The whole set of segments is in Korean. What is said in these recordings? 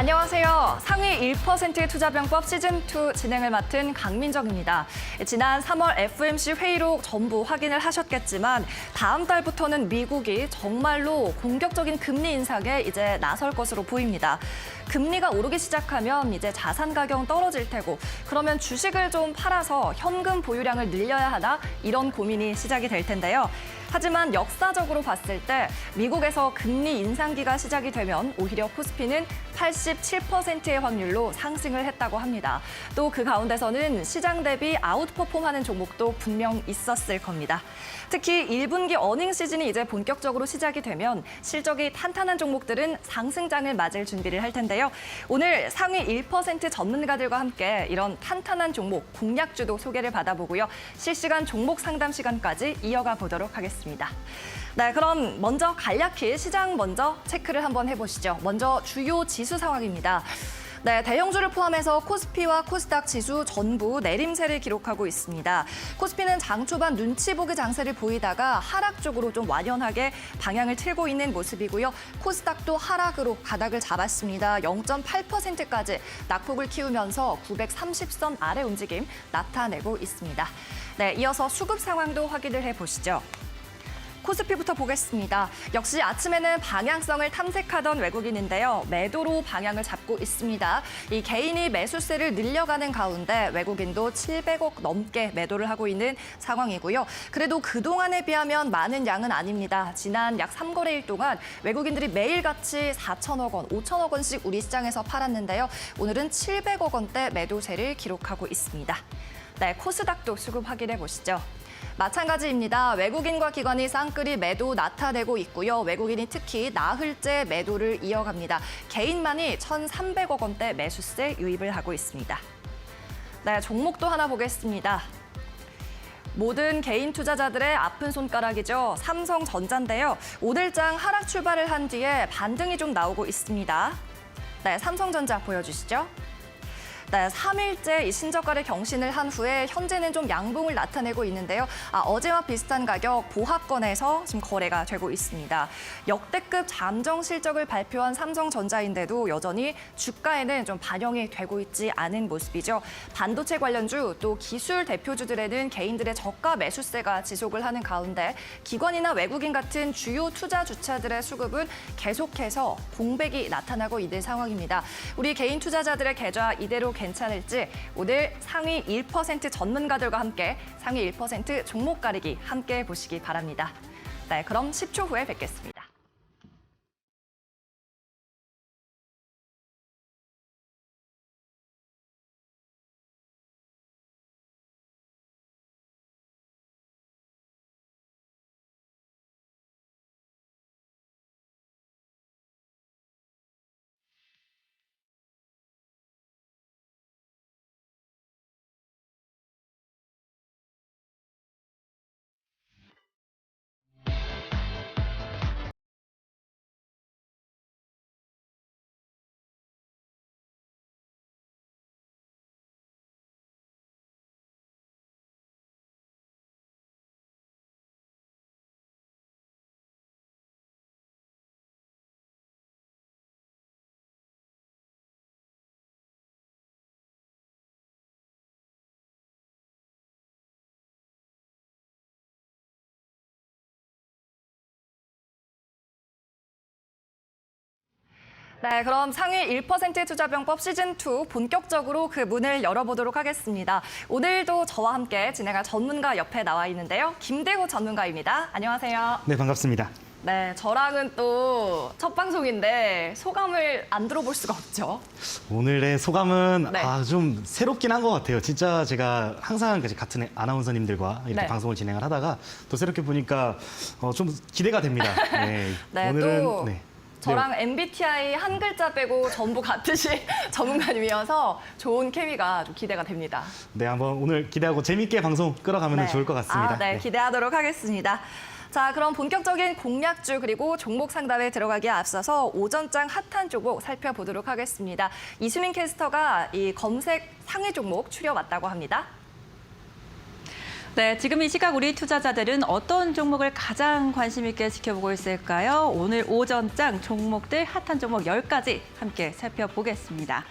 안녕하세요. 상위 1%의 투자병법 시즌2 진행을 맡은 강민정입니다. 지난 3월 FOMC 회의록 전부 확인을 하셨겠지만 다음 달부터는 미국이 정말로 공격적인 금리 인상에 이제 나설 것으로 보입니다. 금리가 오르기 시작하면 이제 자산 가격은 떨어질 테고 그러면 주식을 좀 팔아서 현금 보유량을 늘려야 하나 이런 고민이 시작이 될 텐데요. 하지만 역사적으로 봤을 때 미국에서 금리 인상기가 시작이 되면 오히려 코스피는 87%의 확률로 상승을 했다고 합니다. 또 그 가운데서는 시장 대비 아웃퍼폼하는 종목도 분명 있었을 겁니다. 특히 1분기 어닝 시즌이 이제 본격적으로 시작이 되면 실적이 탄탄한 종목들은 상승장을 맞을 준비를 할 텐데요. 오늘 상위 1% 전문가들과 함께 이런 탄탄한 종목, 공략주도 소개를 받아보고요. 실시간 종목 상담 시간까지 이어가 보도록 하겠습니다. 네, 그럼 먼저 간략히 시장 먼저 체크를 한번 해보시죠. 먼저 주요 지수 상황입니다. 네, 대형주를 포함해서 코스피와 코스닥 지수 전부 내림세를 기록하고 있습니다. 코스피는 장 초반 눈치 보기 장세를 보이다가 하락 쪽으로 좀 완연하게 방향을 틀고 있는 모습이고요. 코스닥도 하락으로 가닥을 잡았습니다. 0.8%까지 낙폭을 키우면서 930선 아래 움직임 나타내고 있습니다. 네, 이어서 수급 상황도 확인을 해보시죠. 코스피부터 보겠습니다. 역시 아침에는 방향성을 탐색하던 외국인인데요. 매도로 방향을 잡고 있습니다. 이 개인이 매수세를 늘려가는 가운데 외국인도 700억 넘게 매도를 하고 있는 상황이고요. 그래도 그동안에 비하면 많은 양은 아닙니다. 지난 약 3거래일 동안 외국인들이 매일같이 4천억 원, 5천억 원씩 우리 시장에서 팔았는데요. 오늘은 700억 원대 매도세를 기록하고 있습니다. 네, 코스닥도 수급 확인해 보시죠. 마찬가지입니다. 외국인과 기관이 쌍끌이 매도 나타내고 있고요. 외국인이 특히 나흘째 매도를 이어갑니다. 개인만이 1,300억 원대 매수세 유입을 하고 있습니다. 네, 종목도 하나 보겠습니다. 모든 개인 투자자들의 아픈 손가락이죠. 삼성전자인데요. 오늘장 하락 출발을 한 뒤에 반등이 좀 나오고 있습니다. 네, 삼성전자 보여주시죠. 네, 3일째 이 신저가를 경신을 한 후에 현재는 좀 양봉을 나타내고 있는데요. 어제와 비슷한 가격 보합권에서 지금 거래가 되고 있습니다. 역대급 잠정 실적을 발표한 삼성전자인데도 여전히 주가에는 좀 반영이 되고 있지 않은 모습이죠. 반도체 관련주 또 기술 대표주들에는 개인들의 저가 매수세가 지속을 하는 가운데 기관이나 외국인 같은 주요 투자 주체들의 수급은 계속해서 공백이 나타나고 있는 상황입니다. 우리 개인 투자자들의 계좌 이대로 괜찮을지 오늘 상위 1% 전문가들과 함께 상위 1% 종목 가리기 함께 보시기 바랍니다. 네, 그럼 10초 후에 뵙겠습니다. 네, 그럼 상위 1% 투자병법 시즌2 본격적으로 그 문을 열어보도록 하겠습니다. 오늘도 저와 함께 진행할 전문가 옆에 나와 있는데요. 김대호 전문가입니다. 안녕하세요. 네, 반갑습니다. 네, 저랑은 또 첫 방송인데 소감을 안 들어볼 수가 없죠. 오늘의 소감은 네. 좀 새롭긴 한 것 같아요. 진짜 제가 항상 같은 아나운서님들과 이렇게 네. 방송을 진행을 하다가 또 새롭게 보니까 좀 기대가 됩니다. 네, 네, 오늘은 또 네. 저랑 MBTI 한 글자 빼고 전부 같으신 전문가님이어서 좋은 케미가 좀 기대가 됩니다. 네, 한번 오늘 기대하고 재밌게 방송 끌어가면 좋을 것 같습니다. 네, 기대하도록 하겠습니다. 자, 그럼 본격적인 공략주 그리고 종목 상담에 들어가기에 앞서서 오전장 핫한 종목 살펴보도록 하겠습니다. 이수민 캐스터가 이 검색 상위 종목 추려왔다고 합니다. 네, 지금 이 시각 우리 투자자들은 어떤 종목을 가장 관심 있게 지켜보고 있을까요? 오늘 오전장 종목들 핫한 종목 10가지 함께 살펴보겠습니다.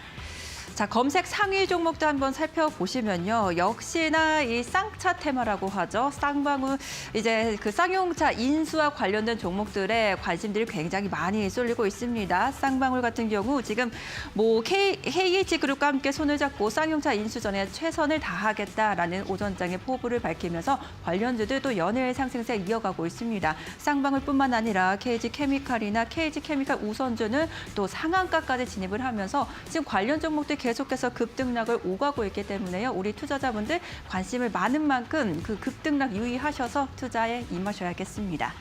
자, 검색 상위 종목도 한번 살펴보시면요. 역시나 이 쌍차 테마라고 하죠. 쌍방울 이제 그 쌍용차 인수와 관련된 종목들에 관심들이 굉장히 많이 쏠리고 있습니다. 쌍방울 같은 경우 지금 뭐 KH그룹과 함께 손을 잡고 쌍용차 인수전에 최선을 다하겠다라는 오전장의 포부를 밝히면서 관련주들 또 연일 상승세 이어가고 있습니다. 쌍방울뿐만 아니라 KG케미칼이나 KG케미칼 우선주는 또 상한가까지 진입을 하면서 지금 관련 종목들 계속해서 급등락을 오가고 있기 때문에요. 우리 투자자분들 관심을 많은 만큼 그 급등락 유의하셔서 투자에 임하셔야겠습니다.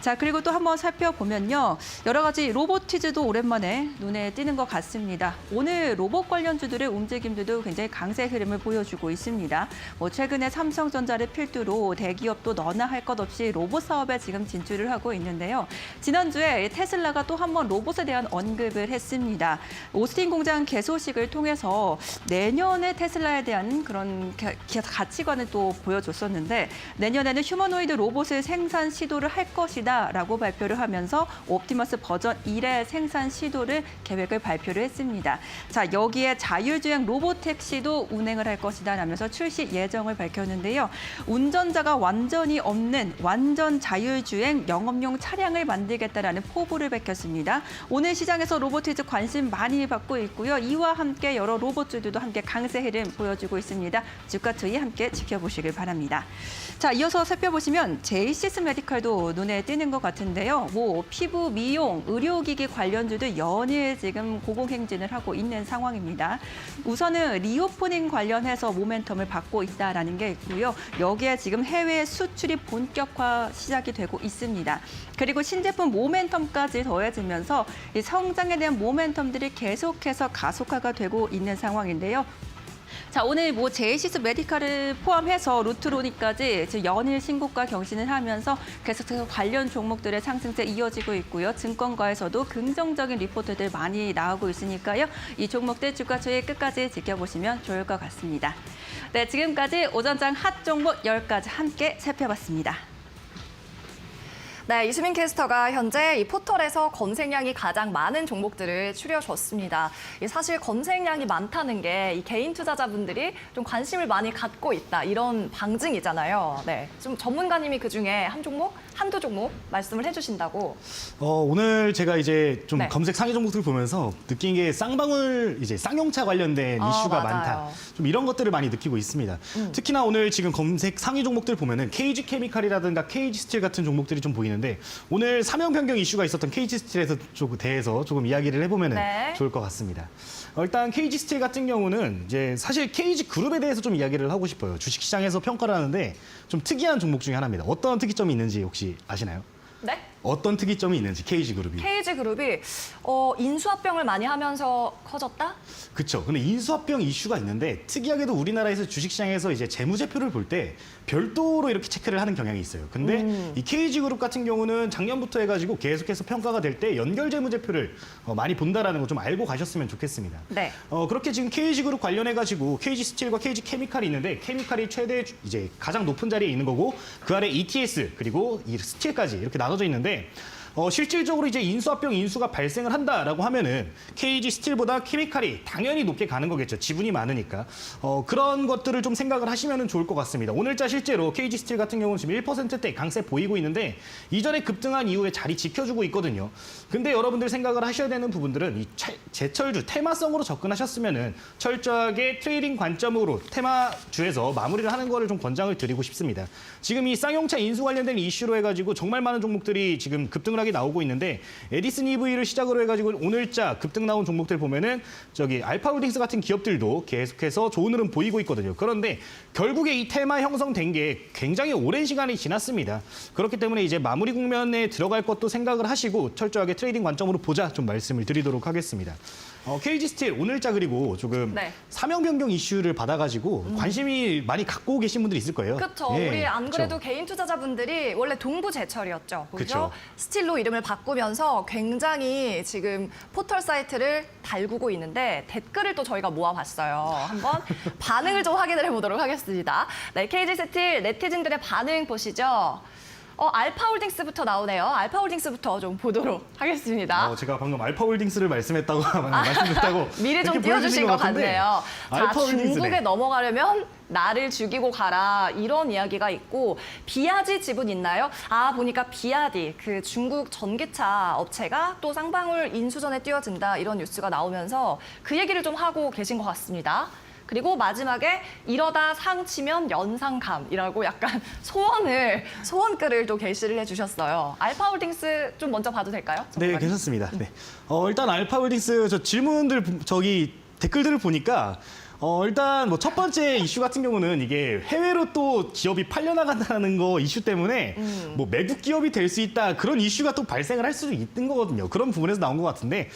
자, 그리고 또 한번 살펴보면요. 여러 가지 로보티즈도 오랜만에 눈에 띄는 것 같습니다. 오늘 로봇 관련주들의 움직임들도 굉장히 강세 흐름을 보여주고 있습니다. 뭐 최근에 삼성전자를 필두로 대기업도 너나 할 것 없이 로봇 사업에 지금 진출을 하고 있는데요. 지난주에 테슬라가 또 한 번 로봇에 대한 언급을 했습니다. 오스틴 공장 개소식을 통해서 내년에 테슬라에 대한 그런 가치관을 또 보여줬었는데 내년에는 휴머노이드 로봇을 생산 시도를 할 것이다. 라고 발표를 하면서 옵티머스 버전 1의 생산 시도를 계획을 발표를 했습니다. 자, 여기에 자율주행 로보택시도 운행을 할 것이다 라면서 출시 예정을 밝혔는데요. 운전자가 완전히 없는 완전 자율주행 영업용 차량을 만들겠다라는 포부를 밝혔습니다. 오늘 시장에서 로보티즈 관심 많이 받고 있고요. 이와 함께 여러 로봇주들도 함께 강세 흐름 보여주고 있습니다. 주가 추이 함께 지켜보시길 바랍니다. 자, 이어서 살펴보시면 제이시스 메디칼도 눈에 띄는 것 같은데요. 뭐 피부, 미용, 의료기기 관련주도 연일 지금 고공행진을 하고 있는 상황입니다. 우선은 리오프닝 관련해서 모멘텀을 받고 있다라는 게 있고요. 여기에 지금 해외 수출이 본격화 시작이 되고 있습니다. 그리고 신제품 모멘텀까지 더해지면서 이 성장에 대한 모멘텀들이 계속해서 가속화가 되고 있는 상황인데요. 자, 오늘 뭐 제이시스 메디칼을 포함해서 루트로닉까지 지금 연일 신고가 경신을 하면서 계속해서 관련 종목들의 상승세 이어지고 있고요. 증권가에서도 긍정적인 리포트들 많이 나오고 있으니까요. 이 종목들 주가 추이 끝까지 지켜보시면 좋을 것 같습니다. 네, 지금까지 오전장 핫 종목 10가지 함께 살펴봤습니다. 네, 이수민 캐스터가 현재 이 포털에서 검색량이 가장 많은 종목들을 추려줬습니다. 사실 검색량이 많다는 게 이 개인 투자자분들이 좀 관심을 많이 갖고 있다 이런 방증이잖아요. 네, 좀 전문가님이 그중에 한두 종목 말씀을 해주신다고. 오늘 제가 이제 좀 네. 검색 상위 종목들 보면서 느낀 게 쌍방울 이제 쌍용차 관련된 이슈가 맞아요. 많다. 좀 이런 것들을 많이 느끼고 있습니다. 특히나 오늘 지금 검색 상위 종목들 보면은 KG 케미칼이라든가 KG 스틸 같은 종목들이 좀 보이는데 오늘 사명 변경 이슈가 있었던 KG 스틸에서 대해서 조금 이야기를 해보면은 네. 좋을 것 같습니다. 일단 KG 스틸 같은 경우는 이제 사실 KG 그룹에 대해서 좀 이야기를 하고 싶어요. 주식시장에서 평가를 하는데 좀 특이한 종목 중에 하나입니다. 어떤 특이점이 있는지 혹시 아시나요? 네? 어떤 특이점이 있는지 KG 그룹이. KG 그룹이 인수합병을 많이 하면서 커졌다? 그렇죠. 근데 인수합병 이슈가 있는데 특이하게도 우리나라에서 주식시장에서 이제 재무제표를 볼 때 별도로 이렇게 체크를 하는 경향이 있어요. 근데 이 KG 그룹 같은 경우는 작년부터 해가지고 계속해서 평가가 될 때 연결 재무제표를 많이 본다라는 거 좀 알고 가셨으면 좋겠습니다. 네. 그렇게 지금 KG 그룹 관련해가지고 KG 스틸과 KG 케미칼이 있는데 케미칼이 최대 이제 가장 높은 자리에 있는 거고 그 아래 ETS 그리고 이 스틸까지 이렇게 나눠져 있는데. 실질적으로 이제 인수합병 인수가 발생을 한다라고 하면은 KG 스틸보다 케미칼이 당연히 높게 가는 거겠죠. 지분이 많으니까. 그런 것들을 좀 생각을 하시면 좋을 것 같습니다. 오늘자 실제로 KG 스틸 같은 경우는 지금 1%대 강세 보이고 있는데 이전에 급등한 이후에 자리 지켜주고 있거든요. 근데 여러분들 생각을 하셔야 되는 부분들은 이 제철주 테마성으로 접근하셨으면은 철저하게 트레이딩 관점으로 테마주에서 마무리를 하는 거를 좀 권장을 드리고 싶습니다. 지금 이 쌍용차 인수 관련된 이슈로 해가지고 정말 많은 종목들이 지금 급등을 나오고 있는데 에디슨 EV를 시작으로 해가지고 오늘자 급등 나온 종목들 보면은 저기 알파홀딩스 같은 기업들도 계속해서 좋은 흐름 보이고 있거든요. 그런데 결국에 이 테마 형성된 게 굉장히 오랜 시간이 지났습니다. 그렇기 때문에 이제 마무리 국면에 들어갈 것도 생각을 하시고 철저하게 트레이딩 관점으로 보자 좀 말씀을 드리도록 하겠습니다. KG 스틸 오늘자 그리고 조금 네. 사명 변경 이슈를 받아가지고 관심이 많이 갖고 계신 분들이 있을 거예요. 그렇죠. 예, 우리 안 그래도 그쵸. 개인 투자자분들이 원래 동부제철이었죠. 그쵸. 스틸로 A로 이름을 바꾸면서 굉장히 지금 포털 사이트를 달구고 있는데 댓글을 또 저희가 모아봤어요. 한번 반응을 좀 확인을 해보도록 하겠습니다. 네, KG 스틸 네티즌들의 반응 보시죠. 알파홀딩스부터 나오네요. 알파홀딩스부터 좀 보도록 하겠습니다. 제가 방금 알파홀딩스를 말씀드렸다고 미리 좀 이렇게 띄워주신 보여주신 것 같은데 같네요. 자, 알파홀딩스네. 중국에 넘어가려면 나를 죽이고 가라 이런 이야기가 있고 비아지 지분 있나요? 보니까 비아디 그 중국 전기차 업체가 또 쌍방울 인수전에 뛰어든다 이런 뉴스가 나오면서 그 얘기를 좀 하고 계신 것 같습니다. 그리고 마지막에 이러다 상 치면 연상감이라고 약간 소원글을 또 게시를 해주셨어요. 알파홀딩스 좀 먼저 봐도 될까요? 네, 괜찮습니다. 네. 일단 알파홀딩스 댓글들을 보니까 일단 뭐 첫 번째 이슈 같은 경우는 이게 해외로 또 기업이 팔려나간다는 거 이슈 때문에 뭐 외국 기업이 될 수 있다 그런 이슈가 또 발생을 할 수도 있는 거거든요. 그런 부분에서 나온 것 같은데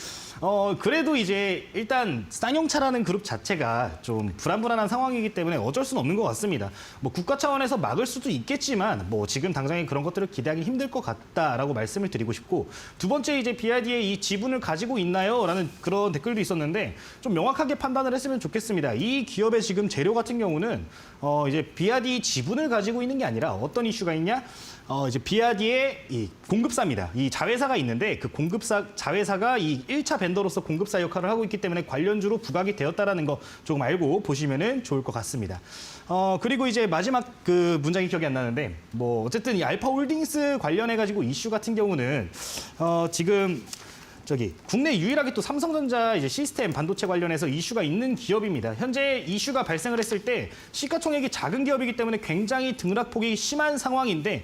그래도 이제 일단 쌍용차라는 그룹 자체가 좀 불안한 상황이기 때문에 어쩔 수는 없는 것 같습니다. 뭐 국가 차원에서 막을 수도 있겠지만 뭐 지금 당장에 그런 것들을 기대하기 힘들 것 같다라고 말씀을 드리고 싶고 두 번째 이제 비아디의 이 지분을 가지고 있나요? 라는 그런 댓글도 있었는데 좀 명확하게 판단을 했으면 좋겠습니다. 이 기업의 지금 재료 같은 경우는 이제 비아디 지분을 가지고 있는 게 아니라 어떤 이슈가 있냐? 이제 비아디의 이 공급사입니다. 이 자회사가 있는데 그 자회사가 이 1차 벤더로서 공급사 역할을 하고 있기 때문에 관련주로 부각이 되었다라는 거 조금 알고 보시면은 좋을 것 같습니다. 그리고 이제 마지막 그 문장이 기억이 안 나는데 뭐 어쨌든 이 알파홀딩스 관련해 가지고 이슈 같은 경우는 지금 국내 유일하게 또 삼성전자 이제 시스템 반도체 관련해서 이슈가 있는 기업입니다. 현재 이슈가 발생을 했을 때 시가총액이 작은 기업이기 때문에 굉장히 등락폭이 심한 상황인데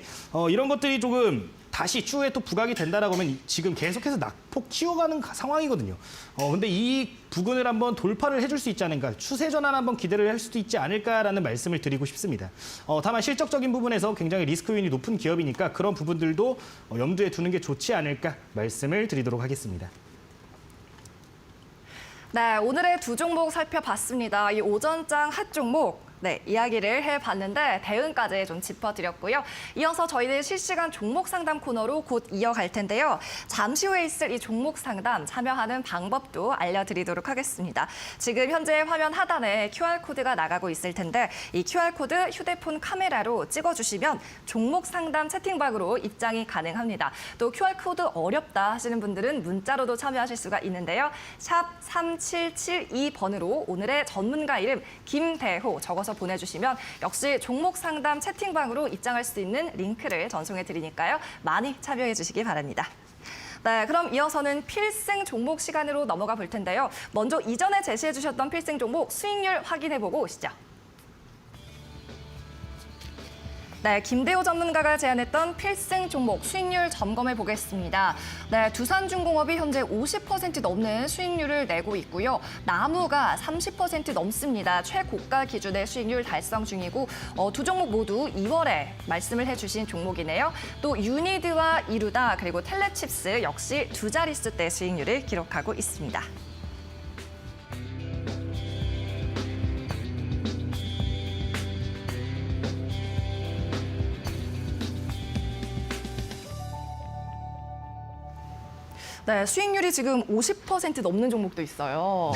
이런 것들이 조금 다시 추후에 또 부각이 된다라고 하면 지금 계속해서 낙폭 키워가는 상황이거든요. 근데 이 부분을 한번 돌파를 해줄 수 있지 않을까, 추세 전환 한번 기대를 할 수도 있지 않을까라는 말씀을 드리고 싶습니다. 다만 실적적인 부분에서 굉장히 리스크 요인이 높은 기업이니까 그런 부분들도 염두에 두는 게 좋지 않을까 말씀을 드리도록 하겠습니다. 네, 오늘의 두 종목 살펴봤습니다. 이 오전장 핫 종목. 네, 이야기를 해봤는데 대응까지 좀 짚어드렸고요. 이어서 저희는 실시간 종목 상담 코너로 곧 이어갈 텐데요. 잠시 후에 있을 이 종목 상담 참여하는 방법도 알려드리도록 하겠습니다. 지금 현재 화면 하단에 QR코드가 나가고 있을 텐데 이 QR코드 휴대폰 카메라로 찍어주시면 종목 상담 채팅방으로 입장이 가능합니다. 또 QR코드 어렵다 하시는 분들은 문자로도 참여하실 수가 있는데요. 샵 3772번으로 오늘의 전문가 이름 김대호 적어서 보내주시면 역시 종목 상담 채팅방으로 입장할 수 있는 링크를 전송해 드리니까요. 많이 참여해 주시기 바랍니다. 네, 그럼 이어서는 필승 종목 시간으로 넘어가 볼 텐데요. 먼저 이전에 제시해 주셨던 필승 종목 수익률 확인해 보고 오시죠. 네, 김대호 전문가가 제안했던 필승 종목 수익률 점검해 보겠습니다. 네, 두산중공업이 현재 50% 넘는 수익률을 내고 있고요. 나무가 30% 넘습니다. 최고가 기준의 수익률 달성 중이고 두 종목 모두 2월에 말씀을 해주신 종목이네요. 또 유니드와 이루다 그리고 텔레칩스 역시 두 자릿수대 수익률을 기록하고 있습니다. 네, 수익률이 지금 50% 넘는 종목도 있어요.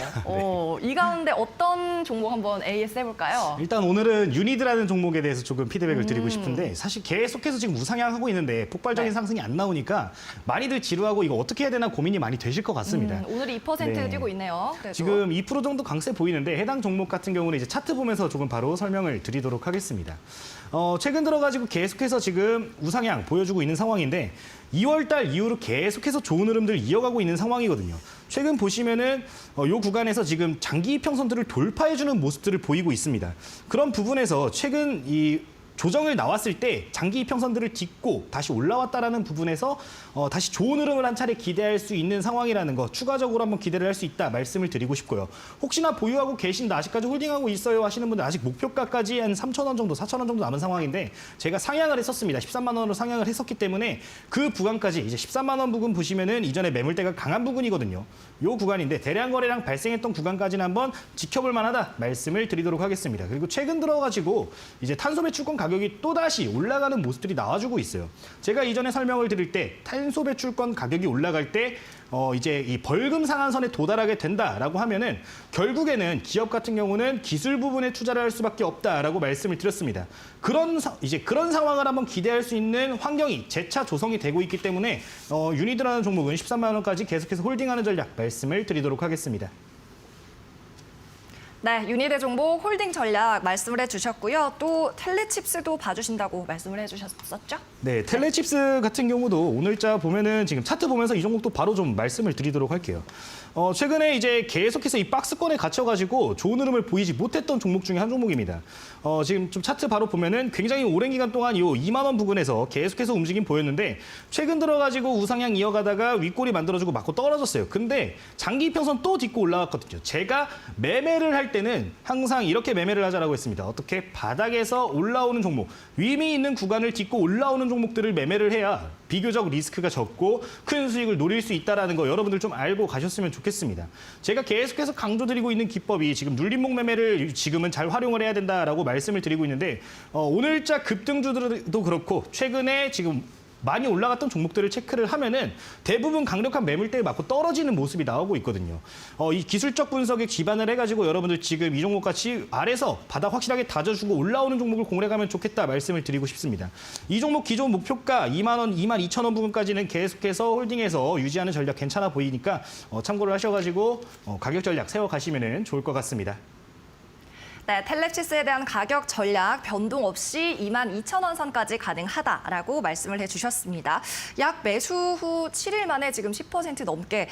이 가운데 어떤 종목 한번 AS 해볼까요? 일단 오늘은 유니드라는 종목에 대해서 조금 피드백을 드리고 싶은데 사실 계속해서 지금 우상향하고 있는데 폭발적인 상승이 안 나오니까 많이들 지루하고 이거 어떻게 해야 되나 고민이 많이 되실 것 같습니다. 오늘 2% 뛰고 있네요. 그래도. 지금 2% 정도 강세 보이는데 해당 종목 같은 경우는 이제 차트 보면서 조금 바로 설명을 드리도록 하겠습니다. 최근 들어가지고 계속해서 지금 우상향 보여주고 있는 상황인데 2월 달 이후로 계속해서 좋은 흐름들 이어가고 있는 상황이거든요. 최근 보시면은 이 구간에서 지금 장기 이평선들을 돌파해주는 모습들을 보이고 있습니다. 그런 부분에서 최근 이 조정을 나왔을 때 장기 이평선들을 딛고 다시 올라왔다라는 부분에서 다시 좋은 흐름을 한 차례 기대할 수 있는 상황이라는 거 추가적으로 한번 기대를 할 수 있다 말씀을 드리고 싶고요. 혹시나 보유하고 계신다 아직까지 홀딩하고 있어요 하시는 분들 아직 목표가까지 한 3,000원 정도 4,000원 정도 남은 상황인데 제가 상향을 했었습니다. 13만 원으로 상향을 했었기 때문에 그 구간까지 이제 13만 원 부분 보시면은 이전에 매물대가 강한 부분이거든요. 요 구간인데 대량 거래량 발생했던 구간까지는 한번 지켜볼 만하다 말씀을 드리도록 하겠습니다. 그리고 최근 들어가지고 이제 탄소 배출권 가격이 또다시 올라가는 모습들이 나와주고 있어요. 제가 이전에 설명을 드릴 때 탄소 배출권 가격이 올라갈 때 이제 이 벌금 상한선에 도달하게 된다라고 하면은 결국에는 기업 같은 경우는 기술 부분에 투자를 할 수밖에 없다라고 말씀을 드렸습니다. 그런 상황을 한번 기대할 수 있는 환경이 재차 조성이 되고 있기 때문에 유니드라는 종목은 13만 원까지 계속해서 홀딩하는 전략 말씀을 드리도록 하겠습니다. 네, 유니드 종목 홀딩 전략 말씀을 해주셨고요. 또 텔레칩스도 봐주신다고 말씀을 해주셨었죠? 네, 텔레칩스 같은 경우도 오늘자 보면은 지금 차트 보면서 이 종목도 바로 좀 말씀을 드리도록 할게요. 최근에 이제 계속해서 이 박스권에 갇혀가지고 좋은 흐름을 보이지 못했던 종목 중에 한 종목입니다. 지금 좀 차트 바로 보면은 굉장히 오랜 기간 동안 이 2만 원 부근에서 계속해서 움직임 보였는데 최근 들어가지고 우상향 이어가다가 윗골이 만들어지고 맞고 떨어졌어요. 근데 장기 평선 또 딛고 올라갔거든요. 제가 매매를 할 때는 항상 이렇게 매매를 하자라고 했습니다. 어떻게 바닥에서 올라오는 종목, 위험이 있는 구간을 딛고 올라오는 종목들을 매매를 해야 비교적 리스크가 적고 큰 수익을 노릴 수 있다는 거 여러분들 좀 알고 가셨으면 좋겠습니다. 제가 계속해서 강조드리고 있는 기법이 지금 눌림목 매매를 지금은 잘 활용을 해야 된다라고 말씀을 드리고 있는데 오늘자 급등주들도 그렇고 최근에 지금 많이 올라갔던 종목들을 체크를 하면은 대부분 강력한 매물대에 맞고 떨어지는 모습이 나오고 있거든요. 이 기술적 분석에 기반을 해가지고 여러분들 지금 이 종목 같이 아래서 바닥 확실하게 다져주고 올라오는 종목을 공략하면 좋겠다 말씀을 드리고 싶습니다. 이 종목 기존 목표가 2만 원, 2만 2천 원 부분까지는 계속해서 홀딩해서 유지하는 전략 괜찮아 보이니까 참고를 하셔가지고 가격 전략 세워가시면 좋을 것 같습니다. 네, 텔레칩스에 대한 가격 전략 변동 없이 22,000원 선까지 가능하다라고 말씀을 해주셨습니다. 약 매수 후 7일 만에 지금 10% 넘게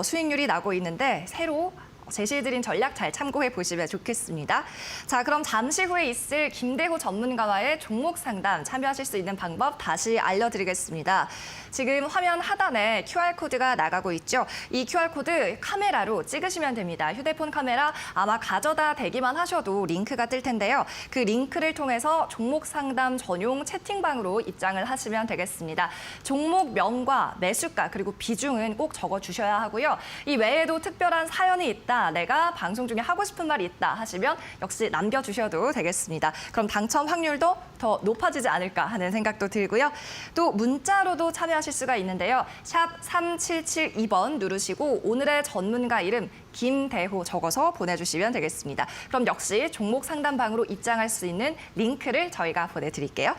수익률이 나고 있는데 새로 제시해드린 전략 잘 참고해 보시면 좋겠습니다. 자, 그럼 잠시 후에 있을 김대호 전문가와의 종목 상담 참여하실 수 있는 방법 다시 알려드리겠습니다. 지금 화면 하단에 QR코드가 나가고 있죠. 이 QR코드 카메라로 찍으시면 됩니다. 휴대폰 카메라 아마 가져다 대기만 하셔도 링크가 뜰 텐데요. 그 링크를 통해서 종목 상담 전용 채팅방으로 입장을 하시면 되겠습니다. 종목명과 매수가 그리고 비중은 꼭 적어주셔야 하고요. 이 외에도 특별한 사연이 있다, 내가 방송 중에 하고 싶은 말이 있다 하시면 역시 남겨주셔도 되겠습니다. 그럼 당첨 확률도 더 높아지지 않을까 하는 생각도 들고요. 또 문자로도 참여하실 수가 있는데요. 샵 3772번 누르시고 오늘의 전문가 이름 김대호 적어서 보내주시면 되겠습니다. 그럼 역시 종목 상담방으로 입장할 수 있는 링크를 저희가 보내드릴게요.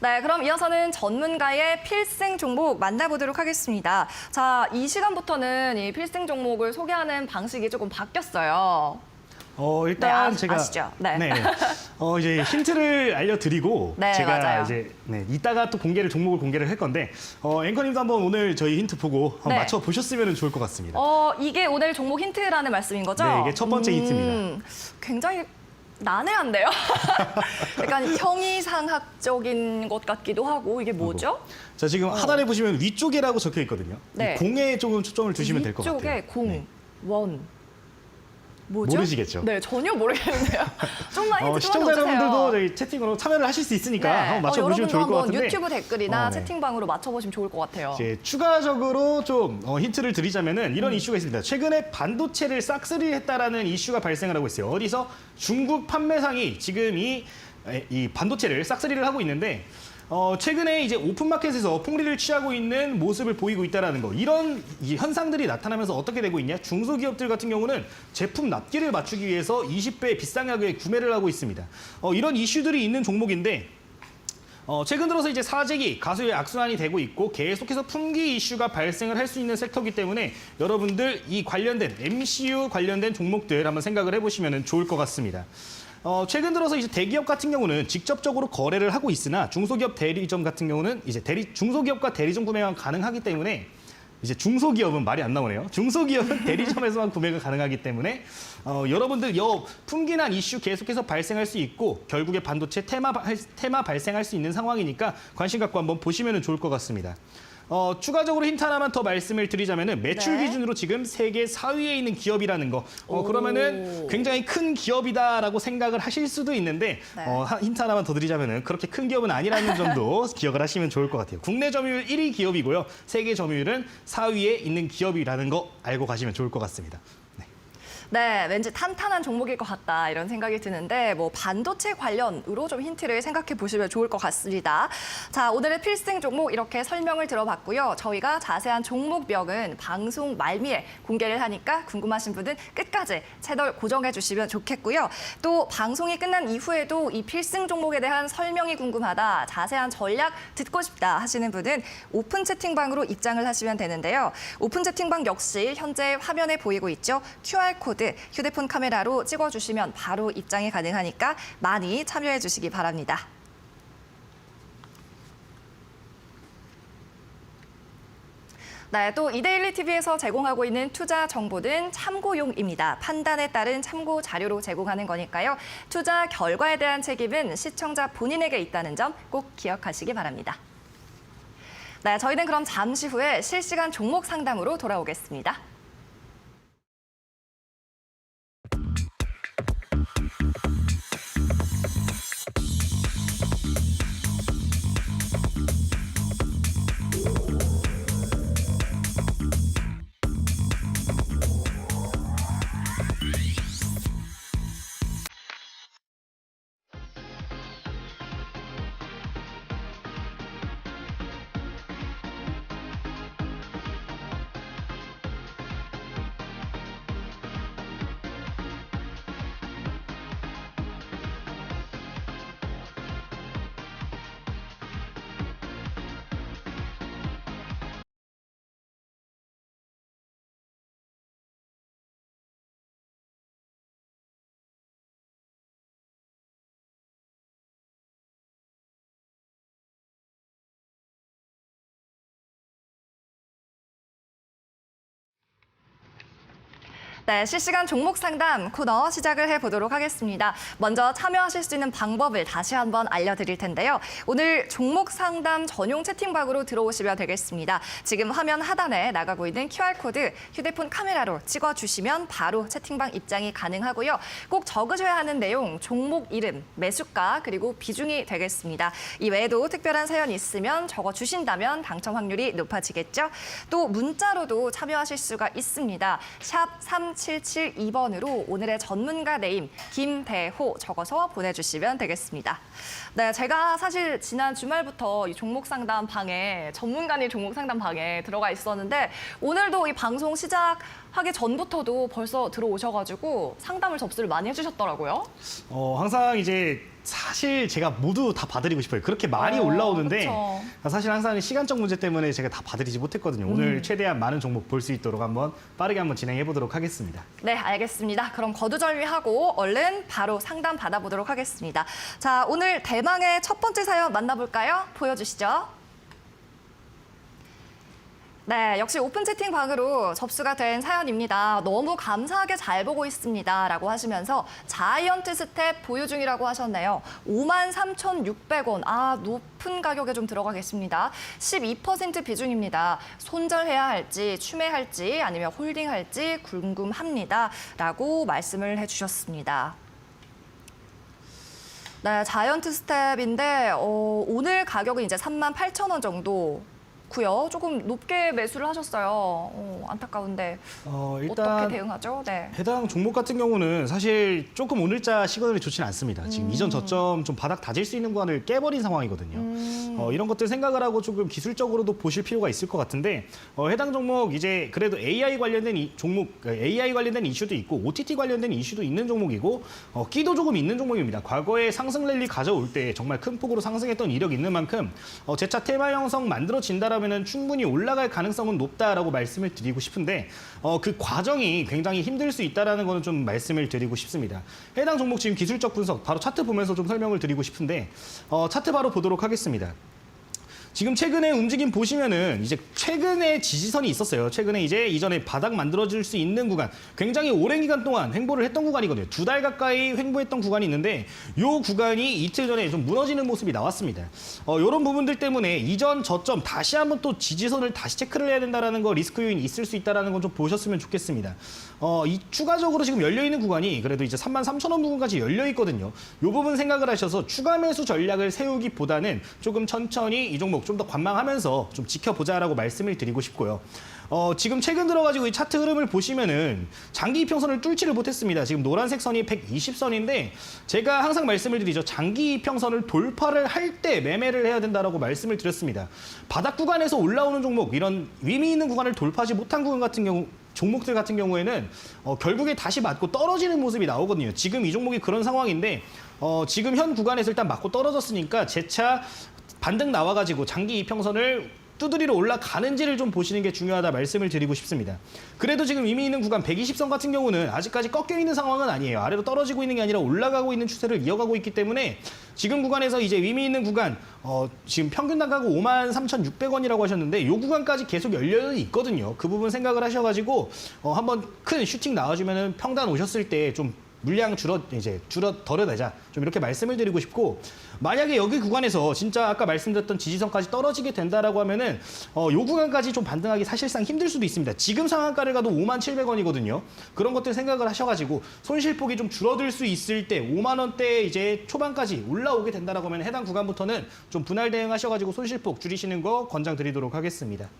네, 그럼 이어서는 전문가의 필승 종목 만나보도록 하겠습니다. 자, 이 시간부터는 이 필승 종목을 소개하는 방식이 조금 바뀌었어요. 일단 네, 제가 아시죠? 네. 이제 힌트를 알려드리고 네, 제가 맞아요. 이제 이따가 또 종목을 공개를 할 건데 앵커님도 한번 오늘 저희 힌트 보고 한번 네. 맞춰 보셨으면 좋을 것 같습니다. 이게 오늘 종목 힌트라는 말씀인 거죠? 네, 이게 첫 번째 힌트입니다. 굉장히 난해한데요? 약간 형이상학적인 것 같기도 하고 이게 뭐죠? 자, 지금 하단에 보시면 위쪽이라고 적혀 있거든요. 네. 이 공에 조금 초점을 두시면 될 것 같아요. 위쪽에 공, 네. 원. 뭐죠? 모르시겠죠? 네, 전혀 모르겠는데요. 좀만 힌트 시청자 좀 여러분들도 주세요. 저희 채팅으로 참여를 하실 수 있으니까 네. 한번 맞춰보시면 여러분도 좋을 것 한번 같은데 유튜브 댓글이나 네. 채팅방으로 맞춰보시면 좋을 것 같아요. 이제 추가적으로 좀 힌트를 드리자면은 이런 이슈가 있습니다. 최근에 반도체를 싹쓸이 했다라는 이슈가 발생을 하고 있어요. 어디서 중국 판매상이 지금 이 반도체를 싹쓸이를 하고 있는데 최근에 이제 오픈마켓에서 폭리를 취하고 있는 모습을 보이고 있다는 거. 이런 현상들이 나타나면서 어떻게 되고 있냐? 중소기업들 같은 경우는 제품 납기를 맞추기 위해서 20배 비싼 가격에 구매를 하고 있습니다. 이런 이슈들이 있는 종목인데 최근 들어서 이제 사재기, 가수의 악순환이 되고 있고 계속해서 품귀 이슈가 발생을 할 수 있는 섹터이기 때문에 여러분들 이 관련된 MCU 관련된 종목들 한번 생각을 해보시면 좋을 것 같습니다. 최근 들어서 이제 대기업 같은 경우는 직접적으로 거래를 하고 있으나 중소기업 대리점 같은 경우는 이제 중소기업과 대리점 구매가 가능하기 때문에 이제 중소기업은 말이 안 나오네요. 중소기업은 대리점에서만 구매가 가능하기 때문에 여러분들 품귀난 이슈 계속해서 발생할 수 있고 결국에 반도체 테마 발생할 수 있는 상황이니까 관심 갖고 한번 보시면 좋을 것 같습니다. 추가적으로 힌트 하나만 더 말씀을 드리자면은 매출 네. 기준으로 지금 세계 4위에 있는 기업이라는 거. 그러면은 굉장히 큰 기업이다라고 생각을 하실 수도 있는데 네. 힌트 하나만 더 드리자면은 그렇게 큰 기업은 아니라는 점도 기억을 하시면 좋을 것 같아요. 국내 점유율 1위 기업이고요. 세계 점유율은 4위에 있는 기업이라는 거 알고 가시면 좋을 것 같습니다. 네, 왠지 탄탄한 종목일 것 같다 이런 생각이 드는데 뭐 반도체 관련으로 좀 힌트를 생각해 보시면 좋을 것 같습니다. 자, 오늘의 필승 종목 이렇게 설명을 들어봤고요. 저희가 자세한 종목명은 방송 말미에 공개를 하니까 궁금하신 분은 끝까지 채널 고정해 주시면 좋겠고요. 또 방송이 끝난 이후에도 이 필승 종목에 대한 설명이 궁금하다, 자세한 전략 듣고 싶다 하시는 분은 오픈 채팅방으로 입장을 하시면 되는데요. 오픈 채팅방 역시 현재 화면에 보이고 있죠. QR코드 휴대폰 카메라로 찍어주시면 바로 입장이 가능하니까 많이 참여해 주시기 바랍니다. 네, 또 이데일리 TV에서 제공하고 있는 투자 정보는 참고용입니다. 판단에 따른 참고 자료로 제공하는 거니까요. 투자 결과에 대한 책임은 시청자 본인에게 있다는 점 꼭 기억하시기 바랍니다. 네, 저희는 그럼 잠시 후에 실시간 종목 상담으로 돌아오겠습니다. 네, 실시간 종목 상담 코너 시작을 해보도록 하겠습니다. 먼저 참여하실 수 있는 방법을 다시 한번 알려드릴 텐데요. 오늘 종목 상담 전용 채팅방으로 들어오시면 되겠습니다. 지금 화면 하단에 나가고 있는 QR코드 휴대폰 카메라로 찍어주시면 바로 채팅방 입장이 가능하고요. 꼭 적으셔야 하는 내용, 종목 이름, 매수가, 그리고 비중이 되겠습니다. 이 외에도 특별한 사연이 있으면 적어주신다면 당첨 확률이 높아지겠죠. 또 문자로도 참여하실 수가 있습니다. 샵 3772번으로 오늘의 전문가 네임 김대호 적어서 보내주시면 되겠습니다. 네, 제가 사실 지난 주말부터 이 종목 상담 방에 전문가님 종목 상담 방에 들어가 있었는데 오늘도 이 방송 시작하기 전부터도 벌써 들어오셔가지고 상담을 접수를 많이 해주셨더라고요. 항상 이제 사실 제가 모두 다 봐드리고 싶어요. 그렇게 많이 올라오는데 그쵸. 사실 항상 시간적 문제 때문에 제가 다 봐드리지 못했거든요. 오늘 최대한 많은 종목 볼 수 있도록 빠르게 한번 진행해 보도록 하겠습니다. 네, 알겠습니다. 그럼 거두절미하고 얼른 바로 상담 받아보도록 하겠습니다. 자, 오늘 대망의 첫 번째 사연 만나볼까요? 보여주시죠. 네, 역시 오픈 채팅방으로 접수가 된 사연입니다. 너무 감사하게 잘 보고 있습니다. 라고 하시면서 자이언트 스텝 보유 중이라고 하셨네요. 53,600원. 높은 가격에 좀 들어가 계십니다. 12% 비중입니다. 손절해야 할지, 추매할지, 아니면 홀딩할지 궁금합니다. 라고 말씀을 해주셨습니다. 네, 자이언트 스텝인데 오늘 가격은 이제 38,000원 정도고요. 조금 높게 매수를 하셨어요. 안타까운데 일단 어떻게 대응하죠? 네. 해당 종목 같은 경우는 사실 조금 오늘자 시그널이 좋지는 않습니다. 지금 이전 저점 좀 바닥 다질 수 있는 구간을 깨버린 상황이거든요. 이런 것들 생각을 하고 조금 기술적으로도 보실 필요가 있을 것 같은데 해당 종목 이제 그래도 AI 관련된 AI 관련된 이슈도 있고 OTT 관련된 이슈도 있는 종목이고 끼도 조금 있는 종목입니다. 과거에 상승 랠리 가져올 때 정말 큰 폭으로 상승했던 이력이 있는 만큼 재차 테마 형성 만들어진다라면은 충분히 올라갈 가능성은 높다라고 말씀을 드리고 싶은데 그 과정이 굉장히 힘들 수 있다라는 거는 좀 말씀을 드리고 싶습니다. 해당 종목 지금 기술적 분석 바로 차트 보면서 좀 설명을 드리고 싶은데 차트 바로 보도록 하겠습니다. 지금 최근에 움직임 보시면은 이제 최근에 지지선이 있었어요. 최근에 이제 이전에 바닥 만들어질 수 있는 구간, 굉장히 오랜 기간 동안 횡보를 했던 구간이거든요. 2달 가까이 횡보했던 구간이 있는데 이 구간이 이틀 전에 좀 무너지는 모습이 나왔습니다. 이런 부분들 때문에 이전 저점 다시 한번 또 지지선을 다시 체크를 해야 된다라는 거, 리스크 요인이 있을 수 있다라는 건 좀 보셨으면 좋겠습니다. 이 추가적으로 지금 열려 있는 구간이 그래도 이제 33,000원 부근까지 열려 있거든요. 이 부분 생각을 하셔서 추가 매수 전략을 세우기보다는 조금 천천히 이 종목 종목 좀 더 관망하면서 좀 지켜보자라고 말씀을 드리고 싶고요. 지금 최근 들어가지고 이 차트 흐름을 보시면은 장기 이평선을 뚫지를 못했습니다. 지금 노란색 선이 120선인데 제가 항상 말씀을 드리죠. 장기 이평선을 돌파를 할 때 매매를 해야 된다라고 말씀을 드렸습니다. 바닥 구간에서 올라오는 종목, 이런 의미 있는 구간을 돌파하지 못한 구간 같은 경우 종목들 같은 경우에는 결국에 다시 맞고 떨어지는 모습이 나오거든요. 지금 이 종목이 그런 상황인데 지금 현 구간에서 일단 맞고 떨어졌으니까 재차 반등 나와가지고 장기 이평선을 두드리러 올라가는지를 좀 보시는 게 중요하다 말씀을 드리고 싶습니다. 그래도 지금 의미 있는 구간 120선 같은 경우는 아직까지 꺾여 있는 상황은 아니에요. 아래로 떨어지고 있는 게 아니라 올라가고 있는 추세를 이어가고 있기 때문에 지금 구간에서 이제 의미 있는 구간 지금 평균 단가가 53,600원이라고 하셨는데 이 구간까지 계속 열려 있거든요. 그 부분 생각을 하셔가지고 한번 큰 슈팅 나와주면은 평단 오셨을 때 좀 물량 덜어내자. 좀 이렇게 말씀을 드리고 싶고, 만약에 여기 구간에서 진짜 아까 말씀드렸던 지지선까지 떨어지게 된다라고 하면은 요 구간까지 좀 반등하기 사실상 힘들 수도 있습니다. 지금 상한가를 가도 57,000원이거든요. 그런 것들 생각을 하셔가지고 손실폭이 좀 줄어들 수 있을 때 5만 원대 이제 초반까지 올라오게 된다라고 하면 해당 구간부터는 좀 분할 대응하셔가지고 손실폭 줄이시는 거 권장드리도록 하겠습니다.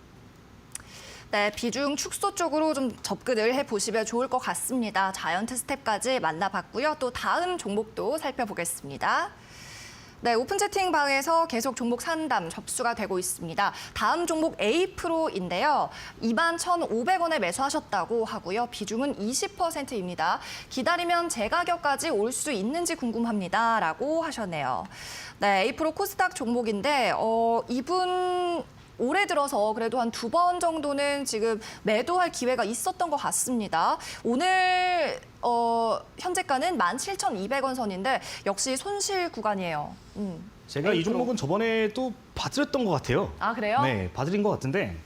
네, 비중 축소 쪽으로 좀 접근을 해보시면 좋을 것 같습니다. 자이언트 스텝까지 만나봤고요. 또 다음 종목도 살펴보겠습니다. 네, 오픈 채팅방에서 계속 종목 상담 접수가 되고 있습니다. 다음 종목 A프로인데요. 21,500원에 매수하셨다고 하고요. 비중은 20%입니다. 기다리면 제 가격까지 올 수 있는지 궁금합니다. 라고 하셨네요. 네, A프로 코스닥 종목인데 이분 올해 들어서 그래도 한 2번 정도는 지금 매도할 기회가 있었던 것 같습니다. 오늘 현재가는 17,200원 선인데 역시 손실 구간이에요. 제가 이 종목은 저번에 또 봐드렸던 것 같아요. 아, 그래요? 네, 봐드린 것 같은데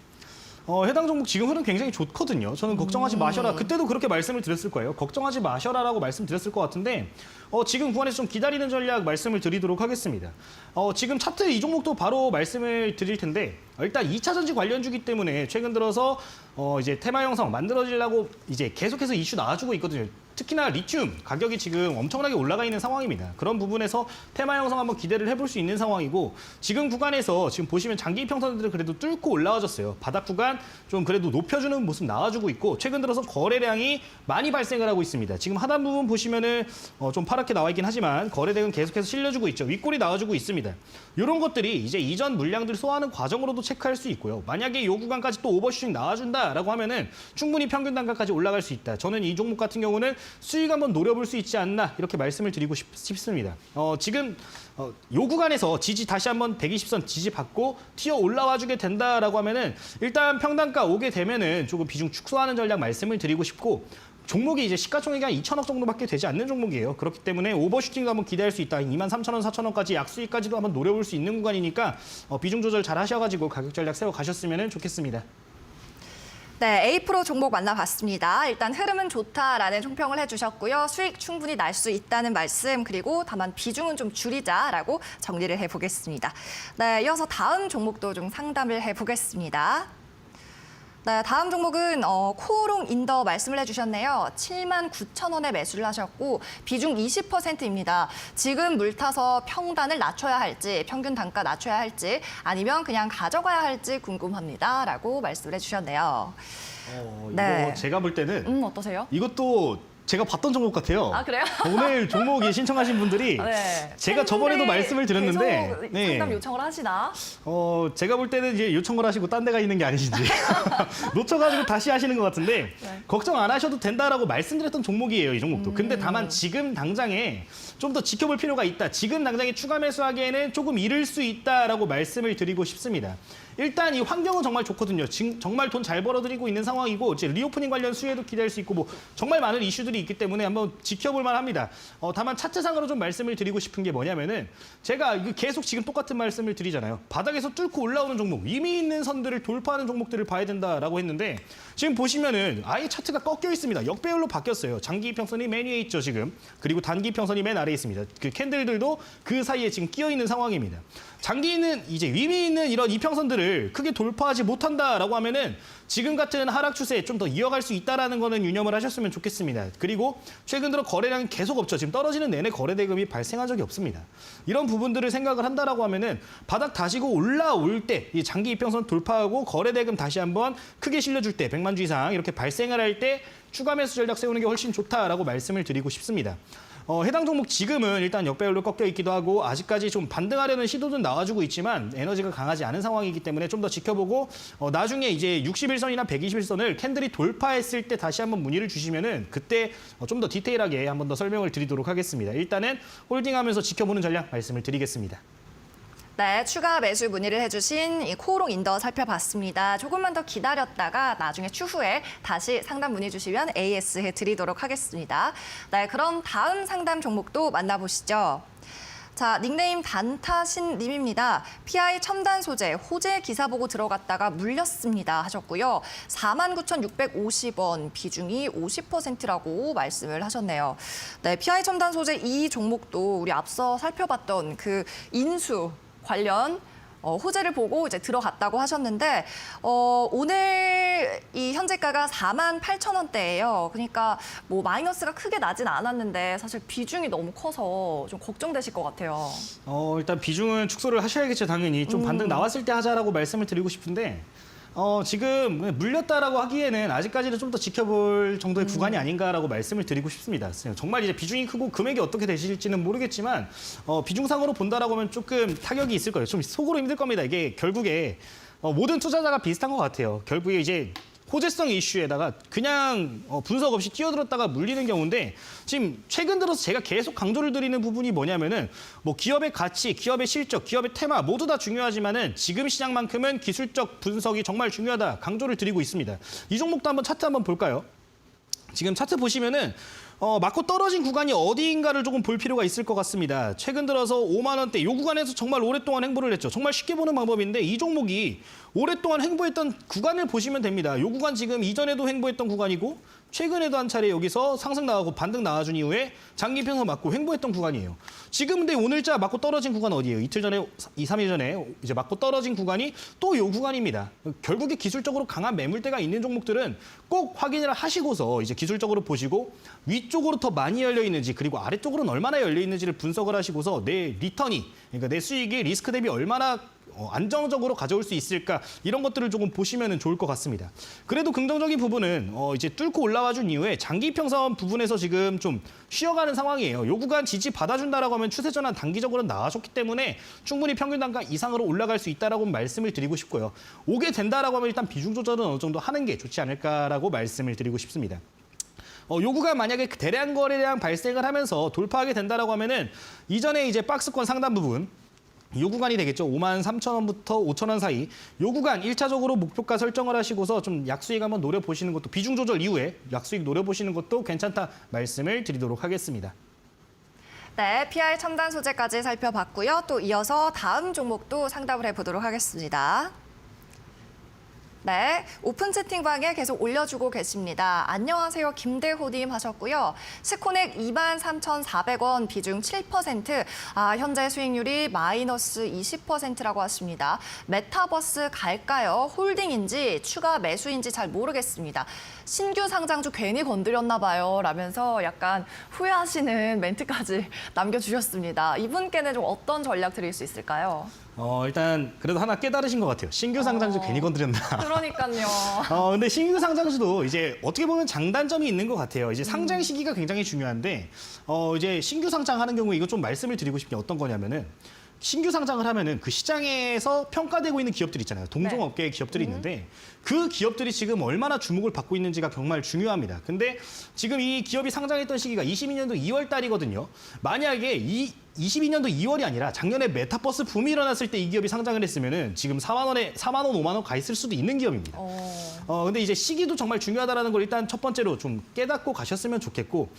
해당 종목 지금 흐름 굉장히 좋거든요. 저는 걱정하지 마셔라. 그때도 그렇게 말씀을 드렸을 거예요. 걱정하지 마셔라라고 말씀드렸을 것 같은데 지금 구간에서 좀 기다리는 전략 말씀을 드리도록 하겠습니다. 지금 차트 이 종목도 바로 말씀을 드릴 텐데 일단 2차 전지 관련주기 때문에 최근 들어서 이제 테마 형성 만들어지려고 이제 계속해서 이슈 나와주고 있거든요. 특히나 리튬 가격이 지금 엄청나게 올라가 있는 상황입니다. 그런 부분에서 테마 형성 한번 기대를 해볼 수 있는 상황이고 지금 구간에서 지금 보시면 장기 이평선들은 그래도 뚫고 올라와줬어요. 바닥 구간 좀 그래도 높여주는 모습 나와주고 있고 최근 들어서 거래량이 많이 발생을 하고 있습니다. 지금 하단 부분 보시면은 좀 파랗게 나와 있긴 하지만 거래량은 계속해서 실려주고 있죠. 윗골이 나와주고 있습니다. 이런 것들이 이제 이전 물량들 소화하는 과정으로도 체크할 수 있고요. 만약에 이 구간까지 또 오버슈팅 나와준다라고 하면은 충분히 평균 단가까지 올라갈 수 있다. 저는 이 종목 같은 경우는 수익 한번 노려볼 수 있지 않나 이렇게 말씀을 드리고 싶습니다. 지금 요 구간에서 지지 다시 한번 120선 지지 받고 튀어 올라와 주게 된다라고 하면은 일단 평단가 오게 되면은 조금 비중 축소하는 전략 말씀을 드리고 싶고 종목이 이제 시가총액이 한 2천억 정도밖에 되지 않는 종목이에요. 그렇기 때문에 오버슈팅도 한번 기대할 수 있다. 23,000원, 4,000원까지 약수익까지도 한번 노려볼 수 있는 구간이니까 비중 조절 잘 하셔가지고 가격 전략 세워 가셨으면 좋겠습니다. 네, A프로 종목 만나봤습니다. 일단 흐름은 좋다라는 총평을 해주셨고요. 수익 충분히 날 수 있다는 말씀, 그리고 다만 비중은 좀 줄이자라고 정리를 해보겠습니다. 네, 이어서 다음 종목도 좀 상담을 해보겠습니다. 네, 다음 종목은 코오롱 인더 말씀을 해주셨네요. 79,000원에 매수를 하셨고 비중 20%입니다. 지금 물타서 평단을 낮춰야 할지, 평균 단가 낮춰야 할지, 아니면 그냥 가져가야 할지 궁금합니다. 라고 말씀을 해주셨네요. 이거 네. 제가 볼 때는 어떠세요? 이것도 제가 봤던 종목 같아요. 아, 그래요? 오늘 종목이 신청하신 분들이 네. 제가 저번에도 팬들이 말씀을 드렸는데 계속 상담 요청을 하시나? 제가 볼 때는 이제 요청을 하시고 딴 데가 있는 게 아니신지 놓쳐가지고 다시 하시는 것 같은데 네. 걱정 안 하셔도 된다라고 말씀드렸던 종목이에요, 이 종목도. 근데 다만 지금 당장에 좀 더 지켜볼 필요가 있다. 지금 당장에 추가 매수하기에는 조금 이를 수 있다라고 말씀을 드리고 싶습니다. 일단 이 환경은 정말 좋거든요. 지금 정말 돈 잘 벌어들이고 있는 상황이고 이제 리오프닝 관련 수혜도 기대할 수 있고 뭐 정말 많은 이슈들이 있기 때문에 한번 지켜볼 만합니다. 다만 차트상으로 좀 말씀을 드리고 싶은 게 뭐냐면은 제가 계속 지금 똑같은 말씀을 드리잖아요. 바닥에서 뚫고 올라오는 종목, 의미 있는 선들을 돌파하는 종목들을 봐야 된다라고 했는데 지금 보시면은 아예 차트가 꺾여 있습니다. 역배열로 바뀌었어요. 장기 이평선이 맨 위에 있죠, 지금. 그리고 단기 이평선이 맨 아래에 있습니다. 그 캔들들도 그 사이에 지금 끼어 있는 상황입니다. 장기 있는 이제 의미 있는 이런 이평선들을 크게 돌파하지 못한다라고 하면은 지금 같은 하락 추세 좀 더 이어갈 수 있다라는 거는 유념을 하셨으면 좋겠습니다. 그리고 최근 들어 거래량이 계속 없죠. 지금 떨어지는 내내 거래 대금이 발생한 적이 없습니다. 이런 부분들을 생각을 한다라고 하면은 바닥 다시고 올라올 때 이 장기 이평선 돌파하고 거래 대금 다시 한번 크게 실려줄 때 100만 주 이상 이렇게 발생을 할 때 추가 매수 전략 세우는 게 훨씬 좋다라고 말씀을 드리고 싶습니다. 해당 종목 지금은 일단 역배열로 꺾여 있기도 하고 아직까지 좀 반등하려는 시도는 나와주고 있지만 에너지가 강하지 않은 상황이기 때문에 좀 더 지켜보고 나중에 이제 61선이나 121선을 캔들이 돌파했을 때 다시 한번 문의를 주시면은 그때 좀 더 디테일하게 한번 더 설명을 드리도록 하겠습니다. 일단은 홀딩하면서 지켜보는 전략 말씀을 드리겠습니다. 네, 추가 매수 문의를 해주신 이 코오롱 인더 살펴봤습니다. 조금만 더 기다렸다가 나중에 추후에 다시 상담 문의 주시면 AS 해드리도록 하겠습니다. 네, 그럼 다음 상담 종목도 만나보시죠. 자, 닉네임 단타신님입니다. PI 첨단 소재, 호재 기사 보고 들어갔다가 물렸습니다 하셨고요. 49,650원, 비중이 50%라고 말씀을 하셨네요. 네, PI 첨단 소재 이 종목도 우리 앞서 살펴봤던 그 인수 관련 호재를 보고 이제 들어갔다고 하셨는데 오늘 이 현재가가 48,000원대예요. 그러니까 뭐 마이너스가 크게 나진 않았는데 사실 비중이 너무 커서 좀 걱정되실 것 같아요. 일단 비중은 축소를 하셔야겠죠, 당연히. 좀 반등 나왔을 때 하자라고 말씀을 드리고 싶은데 지금 물렸다라고 하기에는 아직까지는 좀 더 지켜볼 정도의 구간이 아닌가라고 말씀을 드리고 싶습니다. 정말 이제 비중이 크고 금액이 어떻게 되실지는 모르겠지만 비중상으로 본다라고 하면 조금 타격이 있을 거예요. 좀 속으로 힘들 겁니다. 이게 결국에 모든 투자자가 비슷한 것 같아요. 결국에 이제 호재성 이슈에다가 그냥 분석 없이 뛰어들었다가 물리는 경우인데 지금 최근 들어서 제가 계속 강조를 드리는 부분이 뭐냐면은 뭐 기업의 가치, 기업의 실적, 기업의 테마 모두 다 중요하지만은 지금 시장만큼은 기술적 분석이 정말 중요하다 강조를 드리고 있습니다. 이 종목도 한번 차트 한번 볼까요? 지금 차트 보시면은 맞고 떨어진 구간이 어디인가를 조금 볼 필요가 있을 것 같습니다. 최근 들어서 5만 원대 이 구간에서 정말 오랫동안 행보를 했죠. 정말 쉽게 보는 방법인데 이 종목이 오랫동안 행보했던 구간을 보시면 됩니다. 이 구간 지금 이전에도 행보했던 구간이고 최근에도 한 차례 여기서 상승 나가고 반등 나와준 이후에 장기 평선 맞고 행보했던 구간이에요. 지금 근데 오늘자 맞고 떨어진 구간 어디예요? 이틀 전에, 2, 3일 전에 이제 맞고 떨어진 구간이 또 이 구간입니다. 결국에 기술적으로 강한 매물대가 있는 종목들은 꼭 확인을 하시고서 이제 기술적으로 보시고 위쪽으로 더 많이 열려 있는지 그리고 아래쪽으로는 얼마나 열려 있는지를 분석을 하시고서 내 리턴이 그러니까 내 수익이 리스크 대비 얼마나 안정적으로 가져올 수 있을까 이런 것들을 조금 보시면 좋을 것 같습니다. 그래도 긍정적인 부분은 이제 뚫고 올라와준 이후에 장기 평선 부분에서 지금 좀 쉬어가는 상황이에요. 요 구간 지지 받아준다라고 하면 추세 전환 단기적으로 나와줬기 때문에 충분히 평균 단가 이상으로 올라갈 수 있다라고 말씀을 드리고 싶고요. 오게 된다라고 하면 일단 비중 조절은 어느 정도 하는 게 좋지 않을까라고 말씀을 드리고 싶습니다. 요 구간 만약에 대량 거래량 발생을 하면서 돌파하게 된다라고 하면은 이전에 이제 박스권 상단 부분 요 구간이 되겠죠. 53,000원부터 5,000원 사이. 요 구간 1차적으로 목표가 설정을 하시고서 좀 약수익 한번 노려보시는 것도 비중 조절 이후에 약수익 노려보시는 것도 괜찮다 말씀을 드리도록 하겠습니다. 네, PI 첨단 소재까지 살펴봤고요. 또 이어서 다음 종목도 상담을 해보도록 하겠습니다. 네, 오픈 채팅방에 계속 올려주고 계십니다. 안녕하세요, 김대호님 하셨고요. 스코넥 23,400원 비중 7%, 현재 수익률이 마이너스 20%라고 하십니다. 메타버스 갈까요? 홀딩인지 추가 매수인지 잘 모르겠습니다. 신규 상장주 괜히 건드렸나 봐요 라면서 약간 후회하시는 멘트까지 남겨주셨습니다. 이분께는 좀 어떤 전략 드릴 수 있을까요? 일단 그래도 하나 깨달으신 것 같아요. 신규 상장주 괜히 건드렸나. 그러니까요. 근데 신규 상장주도 이제 어떻게 보면 장단점이 있는 것 같아요. 이제 상장 시기가 굉장히 중요한데 이제 신규 상장하는 경우에 이거 좀 말씀을 드리고 싶은 게 어떤 거냐면은 신규 상장을 하면은 그 시장에서 평가되고 있는 기업들이 있잖아요. 동종업계의 기업들이 있는데 그 기업들이 지금 얼마나 주목을 받고 있는지가 정말 중요합니다. 근데 지금 이 기업이 상장했던 시기가 22년도 2월 달이거든요. 만약에 22년도 2월이 아니라 작년에 메타버스 붐이 일어났을 때 이 기업이 상장을 했으면은 지금 4만 원, 5만 원 가 있을 수도 있는 기업입니다. 근데 이제 시기도 정말 중요하다라는 걸 일단 첫 번째로 좀 깨닫고 가셨으면 좋겠고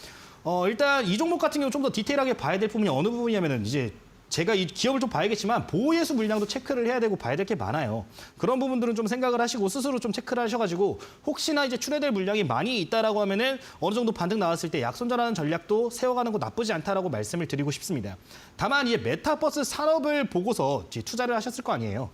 일단 이 종목 같은 경우 좀 더 디테일하게 봐야 될 부분이 어느 부분이냐면은 이제 제가 이 기업을 좀 봐야겠지만 보호예수 물량도 체크를 해야 되고 봐야 될 게 많아요. 그런 부분들은 좀 생각을 하시고 스스로 좀 체크를 하셔가지고 혹시나 이제 출하될 물량이 많이 있다라고 하면은 어느 정도 반등 나왔을 때 약손절하는 전략도 세워가는 거 나쁘지 않다라고 말씀을 드리고 싶습니다. 다만 이제 메타버스 산업을 보고서 이제 투자를 하셨을 거 아니에요.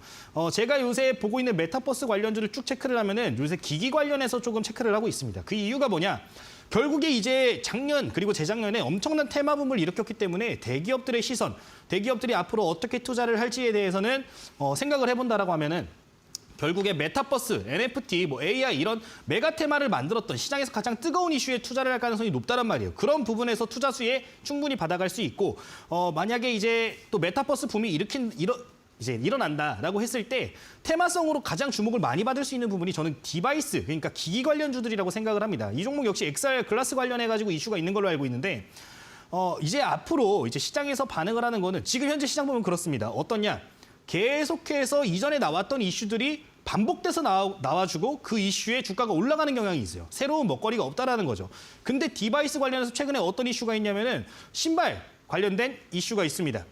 제가 요새 보고 있는 메타버스 관련주를 쭉 체크를 하면은 요새 기기 관련해서 조금 체크를 하고 있습니다. 그 이유가 뭐냐? 결국에 이제 작년 그리고 재작년에 엄청난 테마붐을 일으켰기 때문에 대기업들의 시선, 대기업들이 앞으로 어떻게 투자를 할지에 대해서는 생각을 해본다라고 하면은 결국에 메타버스, NFT, 뭐 AI 이런 메가 테마를 만들었던 시장에서 가장 뜨거운 이슈에 투자를 할 가능성이 높다란 말이에요. 그런 부분에서 투자 수에 충분히 받아갈 수 있고 만약에 이제 또 메타버스 붐이 이제 일어난다라고 했을 때 테마성으로 가장 주목을 많이 받을 수 있는 부분이 저는 디바이스, 그러니까 기기 관련주들이라고 생각을 합니다. 이 종목 역시 XR 글라스 관련해가지고 이슈가 있는 걸로 알고 있는데 이제 앞으로 이제 시장에서 반응을 하는 거는 지금 현재 시장 보면 그렇습니다. 어떠냐? 계속해서 이전에 나왔던 이슈들이 반복돼서 나와주고 그 이슈에 주가가 올라가는 경향이 있어요. 새로운 먹거리가 없다라는 거죠. 근데 디바이스 관련해서 최근에 어떤 이슈가 있냐면은 신발 관련된 이슈가 있습니다.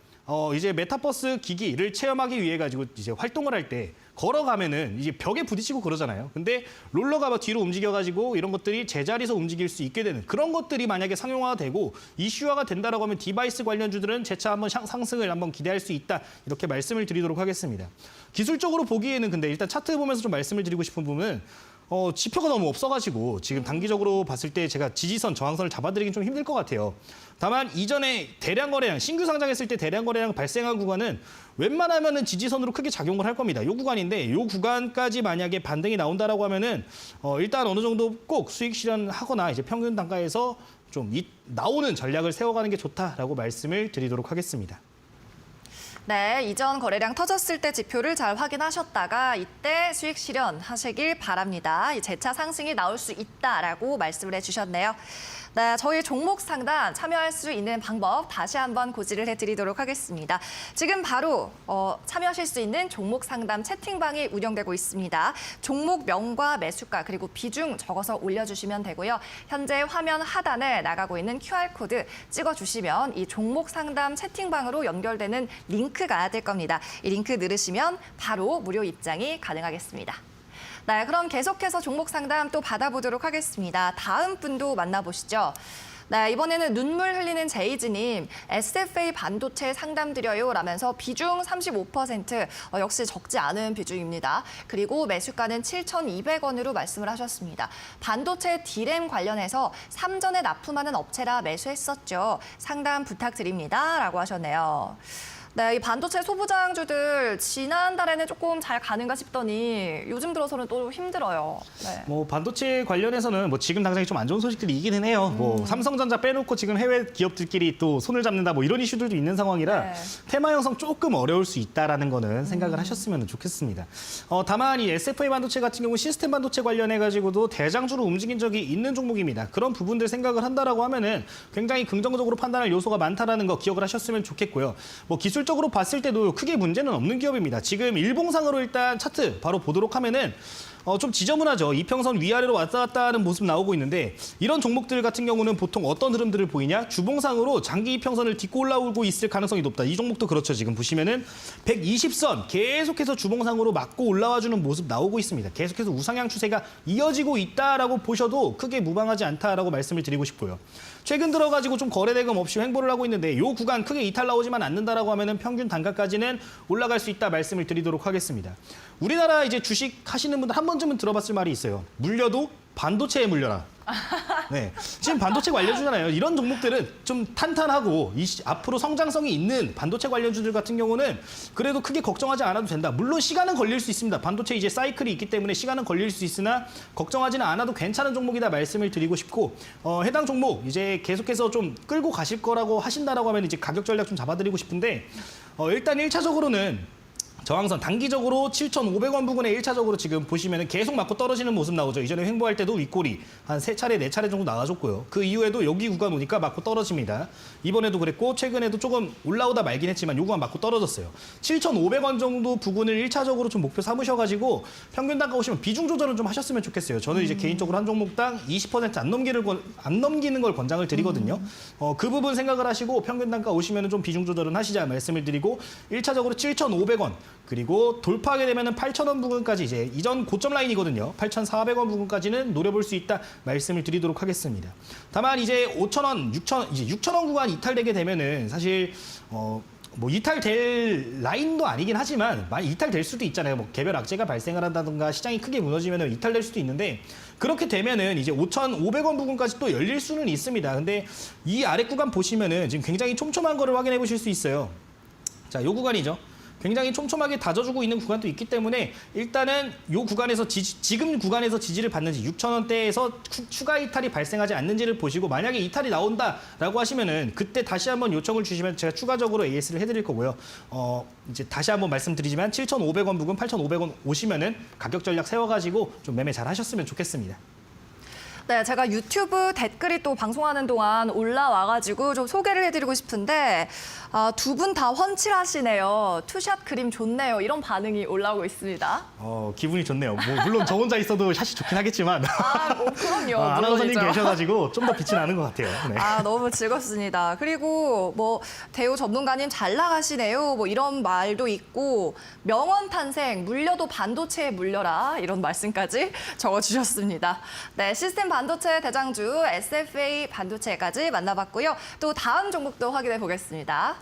이제 메타버스 기기를 체험하기 위해 가지고 이제 활동을 할 때 걸어가면은 이제 벽에 부딪히고 그러잖아요. 근데 롤러가 막 뒤로 움직여가지고 이런 것들이 제자리에서 움직일 수 있게 되는 그런 것들이 만약에 상용화가 되고 이슈화가 된다라고 하면 디바이스 관련주들은 재차 한번 상승을 한번 기대할 수 있다. 이렇게 말씀을 드리도록 하겠습니다. 기술적으로 보기에는 근데 일단 차트 보면서 좀 말씀을 드리고 싶은 부분은 지표가 너무 없어가지고 지금 단기적으로 봤을 때 제가 지지선, 저항선을 잡아드리긴 좀 힘들 것 같아요. 다만 이전에 대량 거래량, 신규 상장했을 때 대량 거래량 발생한 구간은 웬만하면은 지지선으로 크게 작용을 할 겁니다. 이 구간인데 이 구간까지 만약에 반등이 나온다라고 하면은 일단 어느 정도 꼭 수익 실현하거나 이제 평균 단가에서 좀 나오는 전략을 세워가는 게 좋다라고 말씀을 드리도록 하겠습니다. 네, 이전 거래량 터졌을 때 지표를 잘 확인하셨다가 이때 수익 실현하시길 바랍니다. 이 재차 상승이 나올 수 있다라고 말씀을 해주셨네요. 네, 저희 종목 상담 참여할 수 있는 방법 다시 한번 고지를 해드리도록 하겠습니다. 지금 바로 참여하실 수 있는 종목 상담 채팅방이 운영되고 있습니다. 종목명과 매수가 그리고 비중 적어서 올려주시면 되고요. 현재 화면 하단에 나가고 있는 QR코드 찍어주시면 이 종목 상담 채팅방으로 연결되는 링크가 될 겁니다. 이 링크 누르시면 바로 무료 입장이 가능하겠습니다. 네, 그럼 계속해서 종목 상담 또 받아보도록 하겠습니다. 다음 분도 만나보시죠. 네, 이번에는 눈물 흘리는 제이지님, SFA 반도체 상담드려요 라면서 비중 35%, 역시 적지 않은 비중입니다. 그리고 매수가는 7,200원으로 말씀을 하셨습니다. 반도체 D램 관련해서 삼전에 납품하는 업체라 매수했었죠. 상담 부탁드립니다 라고 하셨네요. 네, 이 반도체 소부장주들 지난달에는 조금 잘 가는가 싶더니 요즘 들어서는 또 힘들어요. 네. 뭐 반도체 관련해서는 뭐 지금 당장에 좀 안 좋은 소식들이 있기는 해요. 뭐 삼성전자 빼놓고 지금 해외 기업들끼리 또 손을 잡는다 뭐 이런 이슈들도 있는 상황이라 네. 테마 형성 조금 어려울 수 있다라는 거는 생각을 하셨으면 좋겠습니다. 다만 이 SFA 반도체 같은 경우 시스템 반도체 관련해 가지고도 대장주로 움직인 적이 있는 종목입니다. 그런 부분들 생각을 한다라고 하면은 굉장히 긍정적으로 판단할 요소가 많다라는 거 기억을 하셨으면 좋겠고요. 뭐 기술적으로 봤을 때도 크게 문제는 없는 기업입니다. 지금 일봉상으로 일단 차트 바로 보도록 하면은 좀 지저분하죠. 이평선 위아래로 왔다 갔다 하는 모습 나오고 있는데 이런 종목들 같은 경우는 보통 어떤 흐름들을 보이냐? 주봉상으로 장기 이평선을 딛고 올라오고 있을 가능성이 높다. 이 종목도 그렇죠. 지금 보시면은 120선 계속해서 주봉상으로 맞고 올라와주는 모습 나오고 있습니다. 계속해서 우상향 추세가 이어지고 있다라고 보셔도 크게 무방하지 않다라고 말씀을 드리고 싶고요. 최근 들어가지고 좀 거래대금 없이 횡보를 하고 있는데 이 구간 크게 이탈 나오지만 않는다라고 하면은 평균 단가까지는 올라갈 수 있다 말씀을 드리도록 하겠습니다. 우리나라 이제 주식 하시는 분들 한 번쯤은 들어봤을 말이 있어요. 물려도 반도체에 물려라. 네, 지금 반도체 관련주잖아요. 이런 종목들은 좀 탄탄하고 앞으로 성장성이 있는 반도체 관련주들 같은 경우는 그래도 크게 걱정하지 않아도 된다. 물론 시간은 걸릴 수 있습니다. 반도체 이제 사이클이 있기 때문에 시간은 걸릴 수 있으나 걱정하지는 않아도 괜찮은 종목이다 말씀을 드리고 싶고 해당 종목 이제 계속해서 좀 끌고 가실 거라고 하신다라고 하면 이제 가격 전략 좀 잡아드리고 싶은데 일단 1차적으로는 저항선 단기적으로 7,500원 부근에 1차적으로 지금 보시면 계속 맞고 떨어지는 모습 나오죠. 이전에 횡보할 때도 윗꼬리 한 3차례, 4차례 정도 나와줬고요. 그 이후에도 여기 구간 오니까 맞고 떨어집니다. 이번에도 그랬고 최근에도 조금 올라오다 말긴 했지만 요 구간 맞고 떨어졌어요. 7,500원 정도 부근을 1차적으로 좀 목표 삼으셔가지고 평균 단가 오시면 비중 조절은 좀 하셨으면 좋겠어요. 저는 이제 개인적으로 한 종목당 20% 안 넘기는 걸 권장을 드리거든요. 그 부분 생각을 하시고 평균 단가 오시면 좀 비중 조절은 하시자 말씀을 드리고 1차적으로 7,500원 그리고 돌파하게 되면 8,000원 부근까지 이제 이전 고점 라인이거든요. 8,400원 부근까지는 노려볼 수 있다 말씀을 드리도록 하겠습니다. 다만 이제 5,000원, 6,000원 구간 이탈되게 되면은 사실 뭐 이탈될 라인도 아니긴 하지만 많이 이탈될 수도 있잖아요. 뭐 개별 악재가 발생을 한다든가 시장이 크게 무너지면 이탈될 수도 있는데 그렇게 되면은 이제 5,500원 부근까지 또 열릴 수는 있습니다. 근데 이 아래 구간 보시면은 지금 굉장히 촘촘한 거를 확인해 보실 수 있어요. 자, 요 구간이죠. 굉장히 촘촘하게 다져주고 있는 구간도 있기 때문에 일단은 이 구간에서 지금 구간에서 지지를 받는지 6,000원대에서 추가 이탈이 발생하지 않는지를 보시고 만약에 이탈이 나온다라고 하시면은 그때 다시 한번 요청을 주시면 제가 추가적으로 AS를 해드릴 거고요. 이제 다시 한번 말씀드리지만 7,500원 부근 8,500원 오시면은 가격 전략 세워가지고 좀 매매 잘 하셨으면 좋겠습니다. 네, 제가 유튜브 댓글이 또 방송하는 동안 올라와가지고 좀 소개를 해드리고 싶은데 두 분 다 훤칠하시네요. 투샷 그림 좋네요. 이런 반응이 올라오고 있습니다. 기분이 좋네요. 뭐 물론 저 혼자 있어도 샷이 좋긴 하겠지만 그럼요. 아나운서님 물론이죠. 계셔가지고 좀 더 빛이 나는 것 같아요. 네. 너무 즐겁습니다. 그리고 뭐 대우 전문가님 잘 나가시네요. 뭐 이런 말도 있고 명언 탄생 물려도 반도체에 물려라 이런 말씀까지 적어주셨습니다. 네, 시스템 반도체 대장주 SFA 반도체까지 만나봤고요. 또 다음 종목도 확인해 보겠습니다.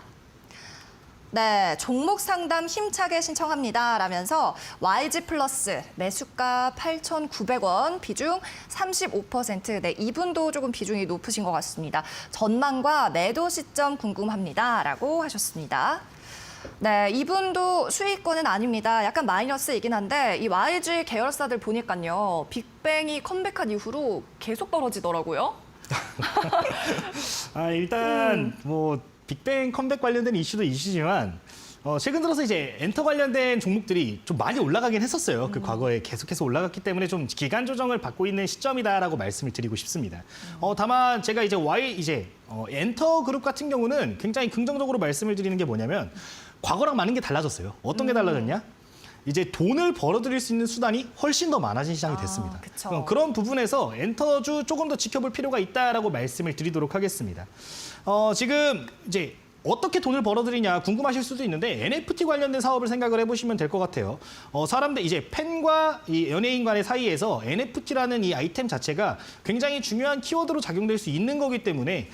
네, 종목 상담 힘차게 신청합니다. 라면서 YG 플러스 매수가 8,900원, 비중 35%. 네, 이분도 조금 비중이 높으신 것 같습니다. 전망과 매도 시점 궁금합니다. 라고 하셨습니다. 네, 이분도 수익권은 아닙니다. 약간 마이너스이긴 한데 이 YG 계열사들 보니까요. 빅뱅이 컴백한 이후로 계속 떨어지더라고요. 일단 뭐 빅뱅 컴백 관련된 이슈도 이슈지만 최근 들어서 이제 엔터 관련된 종목들이 좀 많이 올라가긴 했었어요. 그 과거에 계속해서 올라갔기 때문에 좀 기간 조정을 받고 있는 시점이다라고 말씀을 드리고 싶습니다. 다만 제가 이제 엔터 그룹 같은 경우는 굉장히 긍정적으로 말씀을 드리는 게 뭐냐면 과거랑 많은 게 달라졌어요. 어떤 게 달라졌냐? 이제 돈을 벌어들일 수 있는 수단이 훨씬 더 많아진 시장이 됐습니다. 그쵸. 그런 부분에서 엔터주 조금 더 지켜볼 필요가 있다라고 말씀을 드리도록 하겠습니다. 지금 이제 어떻게 돈을 벌어들이냐 궁금하실 수도 있는데 NFT 관련된 사업을 생각을 해보시면 될 것 같아요. 사람들 이제 팬과 이 연예인 간의 사이에서 NFT라는 이 아이템 자체가 굉장히 중요한 키워드로 작용될 수 있는 거기 때문에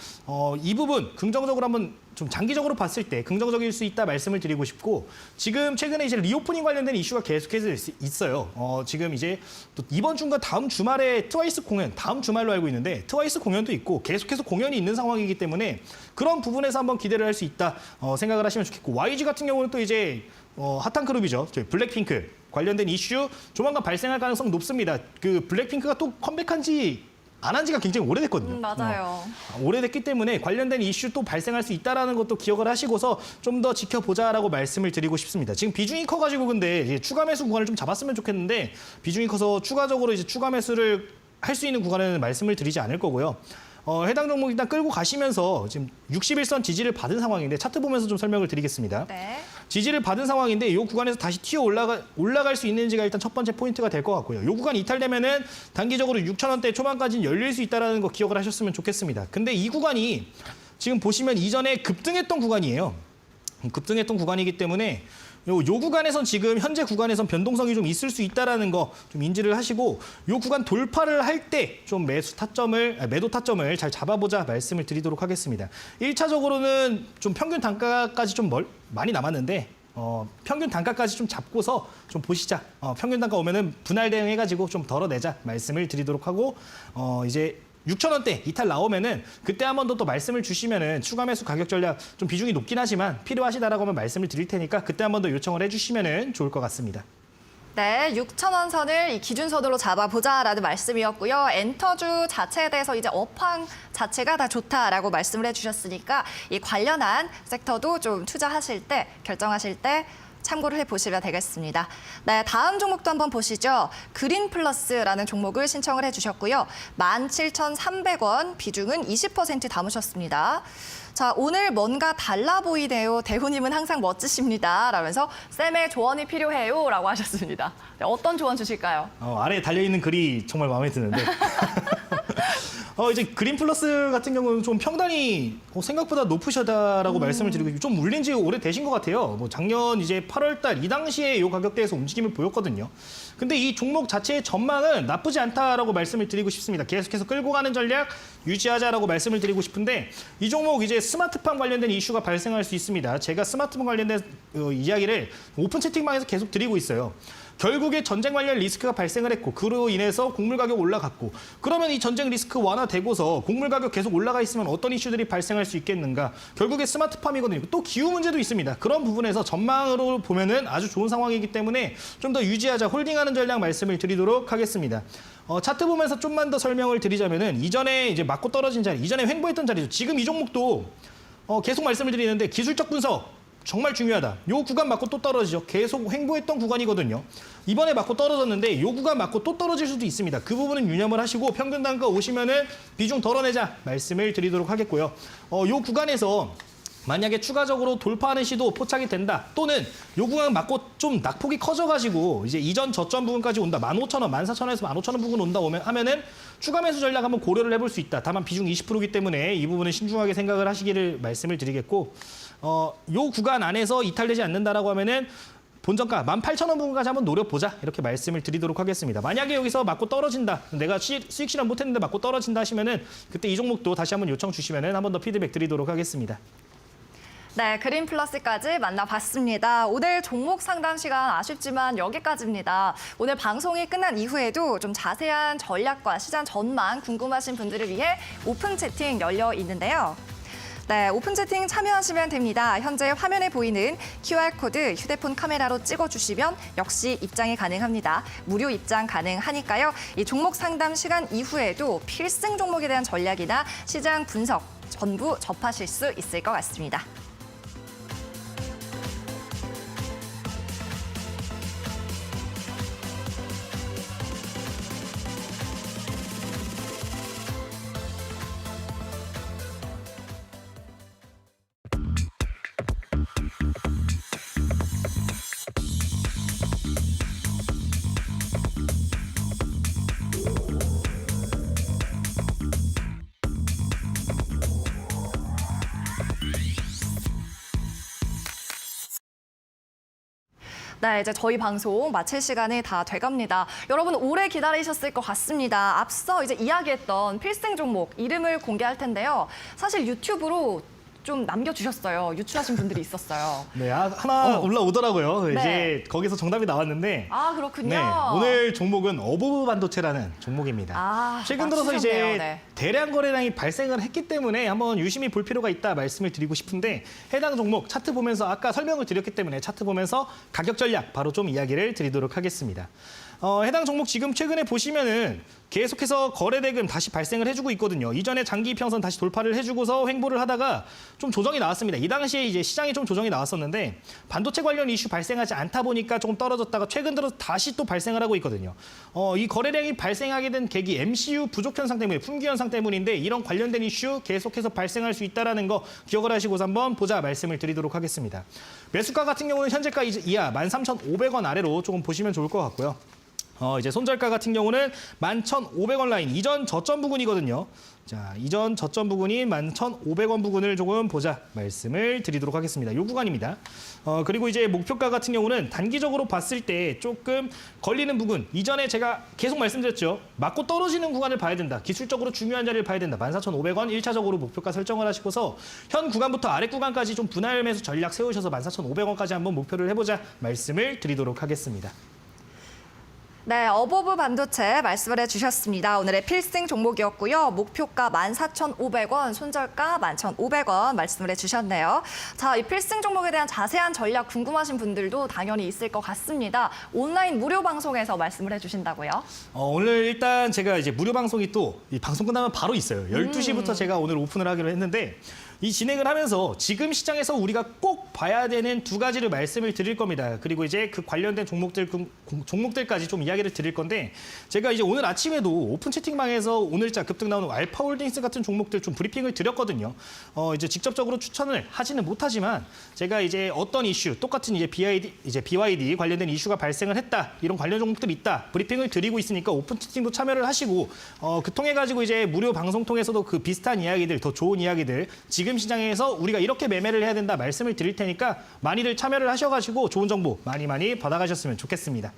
이 부분 긍정적으로 한번 좀 장기적으로 봤을 때 긍정적일 수 있다 말씀을 드리고 싶고 지금 최근에 이제 리오프닝 관련된 이슈가 계속해서 있어요. 지금 이제 또 이번 주인가 다음 주말에 트와이스 공연 다음 주말로 알고 있는데 트와이스 공연도 있고 계속해서 공연이 있는 상황이기 때문에 그런 부분에서 한번 기대를 할 수 있다 생각을 하시면 좋겠고 YG 같은 경우는 또 이제 핫한 그룹이죠. 저희 블랙핑크 관련된 이슈 조만간 발생할 가능성 높습니다. 그 블랙핑크가 또 컴백한 지 안 한 지가 굉장히 오래됐거든요. 맞아요. 오래됐기 때문에 관련된 이슈 또 발생할 수 있다는 것도 기억을 하시고서 좀 더 지켜보자라고 말씀을 드리고 싶습니다. 지금 비중이 커가지고 근데 이제 추가 매수 구간을 좀 잡았으면 좋겠는데 비중이 커서 추가적으로 이제 추가 매수를 할 수 있는 구간에는 말씀을 드리지 않을 거고요. 해당 종목 일단 끌고 가시면서 지금 61선 지지를 받은 상황인데 차트 보면서 좀 설명을 드리겠습니다. 네. 지지를 받은 상황인데 이 구간에서 다시 튀어 올라갈 수 있는지가 일단 첫 번째 포인트가 될 것 같고요. 이 구간 이탈되면은 단기적으로 6,000원대 초반까지는 열릴 수 있다는 거 기억을 하셨으면 좋겠습니다. 근데 이 구간이 지금 보시면 이전에 급등했던 구간이에요. 급등했던 구간이기 때문에 요 구간에선 지금 현재 구간에선 변동성이 좀 있을 수 있다는 거 좀 인지를 하시고 요 구간 돌파를 할 때 좀 매도 타점을 잘 잡아보자 말씀을 드리도록 하겠습니다. 1차적으로는 좀 평균 단가까지 좀 많이 남았는데 평균 단가까지 좀 잡고서 좀 보시자. 평균 단가 오면은 분할 대응해가지고 좀 덜어내자 말씀을 드리도록 하고 이제 6,000원대 이탈 나오면은 그때 한 번 더 또 말씀을 주시면은 추가 매수 가격 전략 좀 비중이 높긴 하지만 필요하시다라고 하면 말씀을 드릴 테니까 그때 한 번 더 요청을 해주시면은 좋을 것 같습니다. 네, 6,000원 선을 이 기준선으로 잡아보자라는 말씀이었고요. 엔터주 자체에 대해서 이제 업황 자체가 다 좋다라고 말씀을 해주셨으니까 이 관련한 섹터도 좀 투자하실 때, 결정하실 때 참고를 해보시면 되겠습니다. 네, 다음 종목도 한번 보시죠. 그린 플러스라는 종목을 신청을 해주셨고요. 17,300원, 비중은 20% 담으셨습니다. 자, 오늘 뭔가 달라 보이네요. 대호님은 항상 멋지십니다. 라면서 쌤의 조언이 필요해요. 라고 하셨습니다. 네, 어떤 조언 주실까요? 아래에 달려있는 글이 정말 마음에 드는데 이제 그린 플러스 같은 경우는 좀 평단이 생각보다 높으시다라고 말씀을 드리고 좀 물린 지 오래 되신 것 같아요. 뭐 작년 이제 8월 달 이 당시에 이 가격대에서 움직임을 보였거든요. 근데 이 종목 자체의 전망은 나쁘지 않다라고 말씀을 드리고 싶습니다. 계속해서 끌고 가는 전략 유지하자라고 말씀을 드리고 싶은데 이 종목 이제 스마트팜 관련된 이슈가 발생할 수 있습니다. 제가 스마트팜 관련된 이야기를 오픈 채팅방에서 계속 드리고 있어요. 결국에 전쟁 관련 리스크가 발생을 했고 그로 인해서 곡물 가격 올라갔고 그러면 이 전쟁 리스크 완화되고서 곡물 가격 계속 올라가 있으면 어떤 이슈들이 발생할 수 있겠는가. 결국에 스마트팜이거든요. 또 기후 문제도 있습니다. 그런 부분에서 전망으로 보면은 아주 좋은 상황이기 때문에 좀 더 유지하자 홀딩하는 전략 말씀을 드리도록 하겠습니다. 차트 보면서 좀만 더 설명을 드리자면은 이전에 이제 맞고 떨어진 자리, 이전에 횡보했던 자리죠. 지금 이 종목도 계속 말씀을 드리는데 기술적 분석 정말 중요하다. 요 구간 맞고 또 떨어지죠. 계속 횡보했던 구간이거든요. 이번에 맞고 떨어졌는데 요 구간 맞고 또 떨어질 수도 있습니다. 그 부분은 유념을 하시고 평균 단가 오시면은 비중 덜어내자 말씀을 드리도록 하겠고요. 요 구간에서 만약에 추가적으로 돌파하는 시도 포착이 된다. 또는 요 구간 맞고 좀 낙폭이 커져가지고 이제 이전 저점 부분까지 온다. 15,000원, 14,000원에서 15,000원 부분 온다 하면은 추가 매수 전략 한번 고려를 해볼 수 있다. 다만 비중 20%이기 때문에 이 부분은 신중하게 생각을 하시기를 말씀을 드리겠고 요 구간 안에서 이탈되지 않는다라고 하면은 본전가 18,000원 부분까지 한번 노려보자 이렇게 말씀을 드리도록 하겠습니다. 만약에 여기서 맞고 떨어진다. 내가 수익 실현 못했는데 맞고 떨어진다 하시면은 그때 이 종목도 다시 한번 요청 주시면은 한번 더 피드백 드리도록 하겠습니다. 네, 그린 플러스까지 만나봤습니다. 오늘 종목 상담 시간 아쉽지만 여기까지입니다. 오늘 방송이 끝난 이후에도 좀 자세한 전략과 시장 전망 궁금하신 분들을 위해 오픈 채팅 열려 있는데요. 네, 오픈 채팅 참여하시면 됩니다. 현재 화면에 보이는 QR코드 휴대폰 카메라로 찍어주시면 역시 입장이 가능합니다. 무료 입장 가능하니까요. 이 종목 상담 시간 이후에도 필승 종목에 대한 전략이나 시장 분석 전부 접하실 수 있을 것 같습니다. 네, 이제 저희 방송 마칠 시간이 다 돼갑니다. 여러분 오래 기다리셨을 것 같습니다. 앞서 이제 이야기했던 필승 종목 이름을 공개할 텐데요. 사실 유튜브로 좀 남겨주셨어요. 유출하신 분들이 있었어요. 네, 하나 올라오더라고요. 네. 이제 거기서 정답이 나왔는데 아, 그렇군요. 네, 오늘 종목은 어보브 반도체라는 종목입니다. 아, 최근 들어서 이제 맞추셨네요. 네. 대량 거래량이 발생을 했기 때문에 한번 유심히 볼 필요가 있다 말씀을 드리고 싶은데 해당 종목 차트 보면서 아까 설명을 드렸기 때문에 차트 보면서 가격 전략 바로 좀 이야기를 드리도록 하겠습니다. 해당 종목 지금 최근에 보시면은 계속해서 거래 대금 다시 발생을 해주고 있거든요. 이전에 장기 이평선 다시 돌파를 해주고서 횡보를 하다가 좀 조정이 나왔습니다. 이 당시에 이제 시장이 좀 조정이 나왔었는데 반도체 관련 이슈 발생하지 않다 보니까 조금 떨어졌다가 최근 들어서 다시 또 발생을 하고 있거든요. 이 거래량이 발생하게 된 계기 MCU 부족 현상 때문에 품귀 현상 때문인데 이런 관련된 이슈 계속해서 발생할 수 있다는 거 기억을 하시고서 한번 보자 말씀을 드리도록 하겠습니다. 매수가 같은 경우는 현재가 이하 13,500원 아래로 조금 보시면 좋을 것 같고요. 이제 손절가 같은 경우는 11,500원 라인 이전 저점 부근이거든요. 자, 이전 저점 부근인 11,500원 부근을 조금 보자 말씀을 드리도록 하겠습니다. 이 구간입니다. 그리고 이제 목표가 같은 경우는 단기적으로 봤을 때 조금 걸리는 부분. 이전에 제가 계속 말씀드렸죠. 맞고 떨어지는 구간을 봐야 된다. 기술적으로 중요한 자리를 봐야 된다. 14,500원 1차적으로 목표가 설정을 하시고서 현 구간부터 아래 구간까지 좀 분할 매수 전략 세우셔서 14,500원까지 한번 목표를 해보자 말씀을 드리도록 하겠습니다. 네, 어보브 반도체 말씀을 해주셨습니다. 오늘의 필승 종목이었고요. 목표가 14,500원, 손절가 11,500원 말씀을 해주셨네요. 자, 이 필승 종목에 대한 자세한 전략 궁금하신 분들도 당연히 있을 것 같습니다. 온라인 무료 방송에서 말씀을 해주신다고요? 오늘 일단 제가 이제 무료 방송이 또 이 방송 끝나면 바로 있어요. 12시부터 제가 오늘 오픈을 하기로 했는데 이 진행을 하면서 지금 시장에서 우리가 꼭 봐야 되는 두 가지를 말씀을 드릴 겁니다. 그리고 이제 그 관련된 종목들까지 좀 이야기를 드릴 건데 제가 이제 오늘 아침에도 오픈 채팅방에서 오늘자 급등 나오는 알파홀딩스 같은 종목들 좀 브리핑을 드렸거든요. 이제 직접적으로 추천을 하지는 못하지만 제가 이제 어떤 이슈, 똑같은 이제 BYD 관련된 이슈가 발생을 했다. 이런 관련 종목들이 있다. 브리핑을 드리고 있으니까 오픈 채팅도 참여를 하시고 그 통해 가지고 이제 무료 방송 통해서도 그 비슷한 이야기들, 더 좋은 이야기들 지금 시장에서 우리가 이렇게 매매를 해야 된다 말씀을 드릴 테니까 많이들 참여를 하셔가지고 좋은 정보 많이 받아가셨으면 좋겠습니다.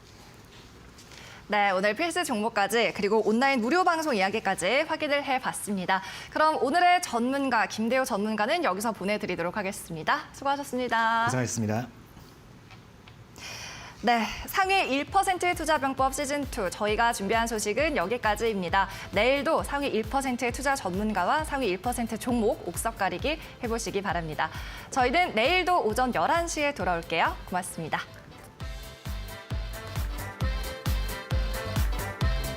네, 오늘 필수 종목까지 그리고 온라인 무료 방송 이야기까지 확인을 해봤습니다. 그럼 오늘의 전문가 김대호 전문가는 여기서 보내드리도록 하겠습니다. 수고하셨습니다. 고생하셨습니다. 네, 상위 1%의 투자병법 시즌2 저희가 준비한 소식은 여기까지입니다. 내일도 상위 1%의 투자 전문가와 상위 1% 종목 옥석 가리기 해보시기 바랍니다. 저희는 내일도 오전 11시에 돌아올게요. 고맙습니다.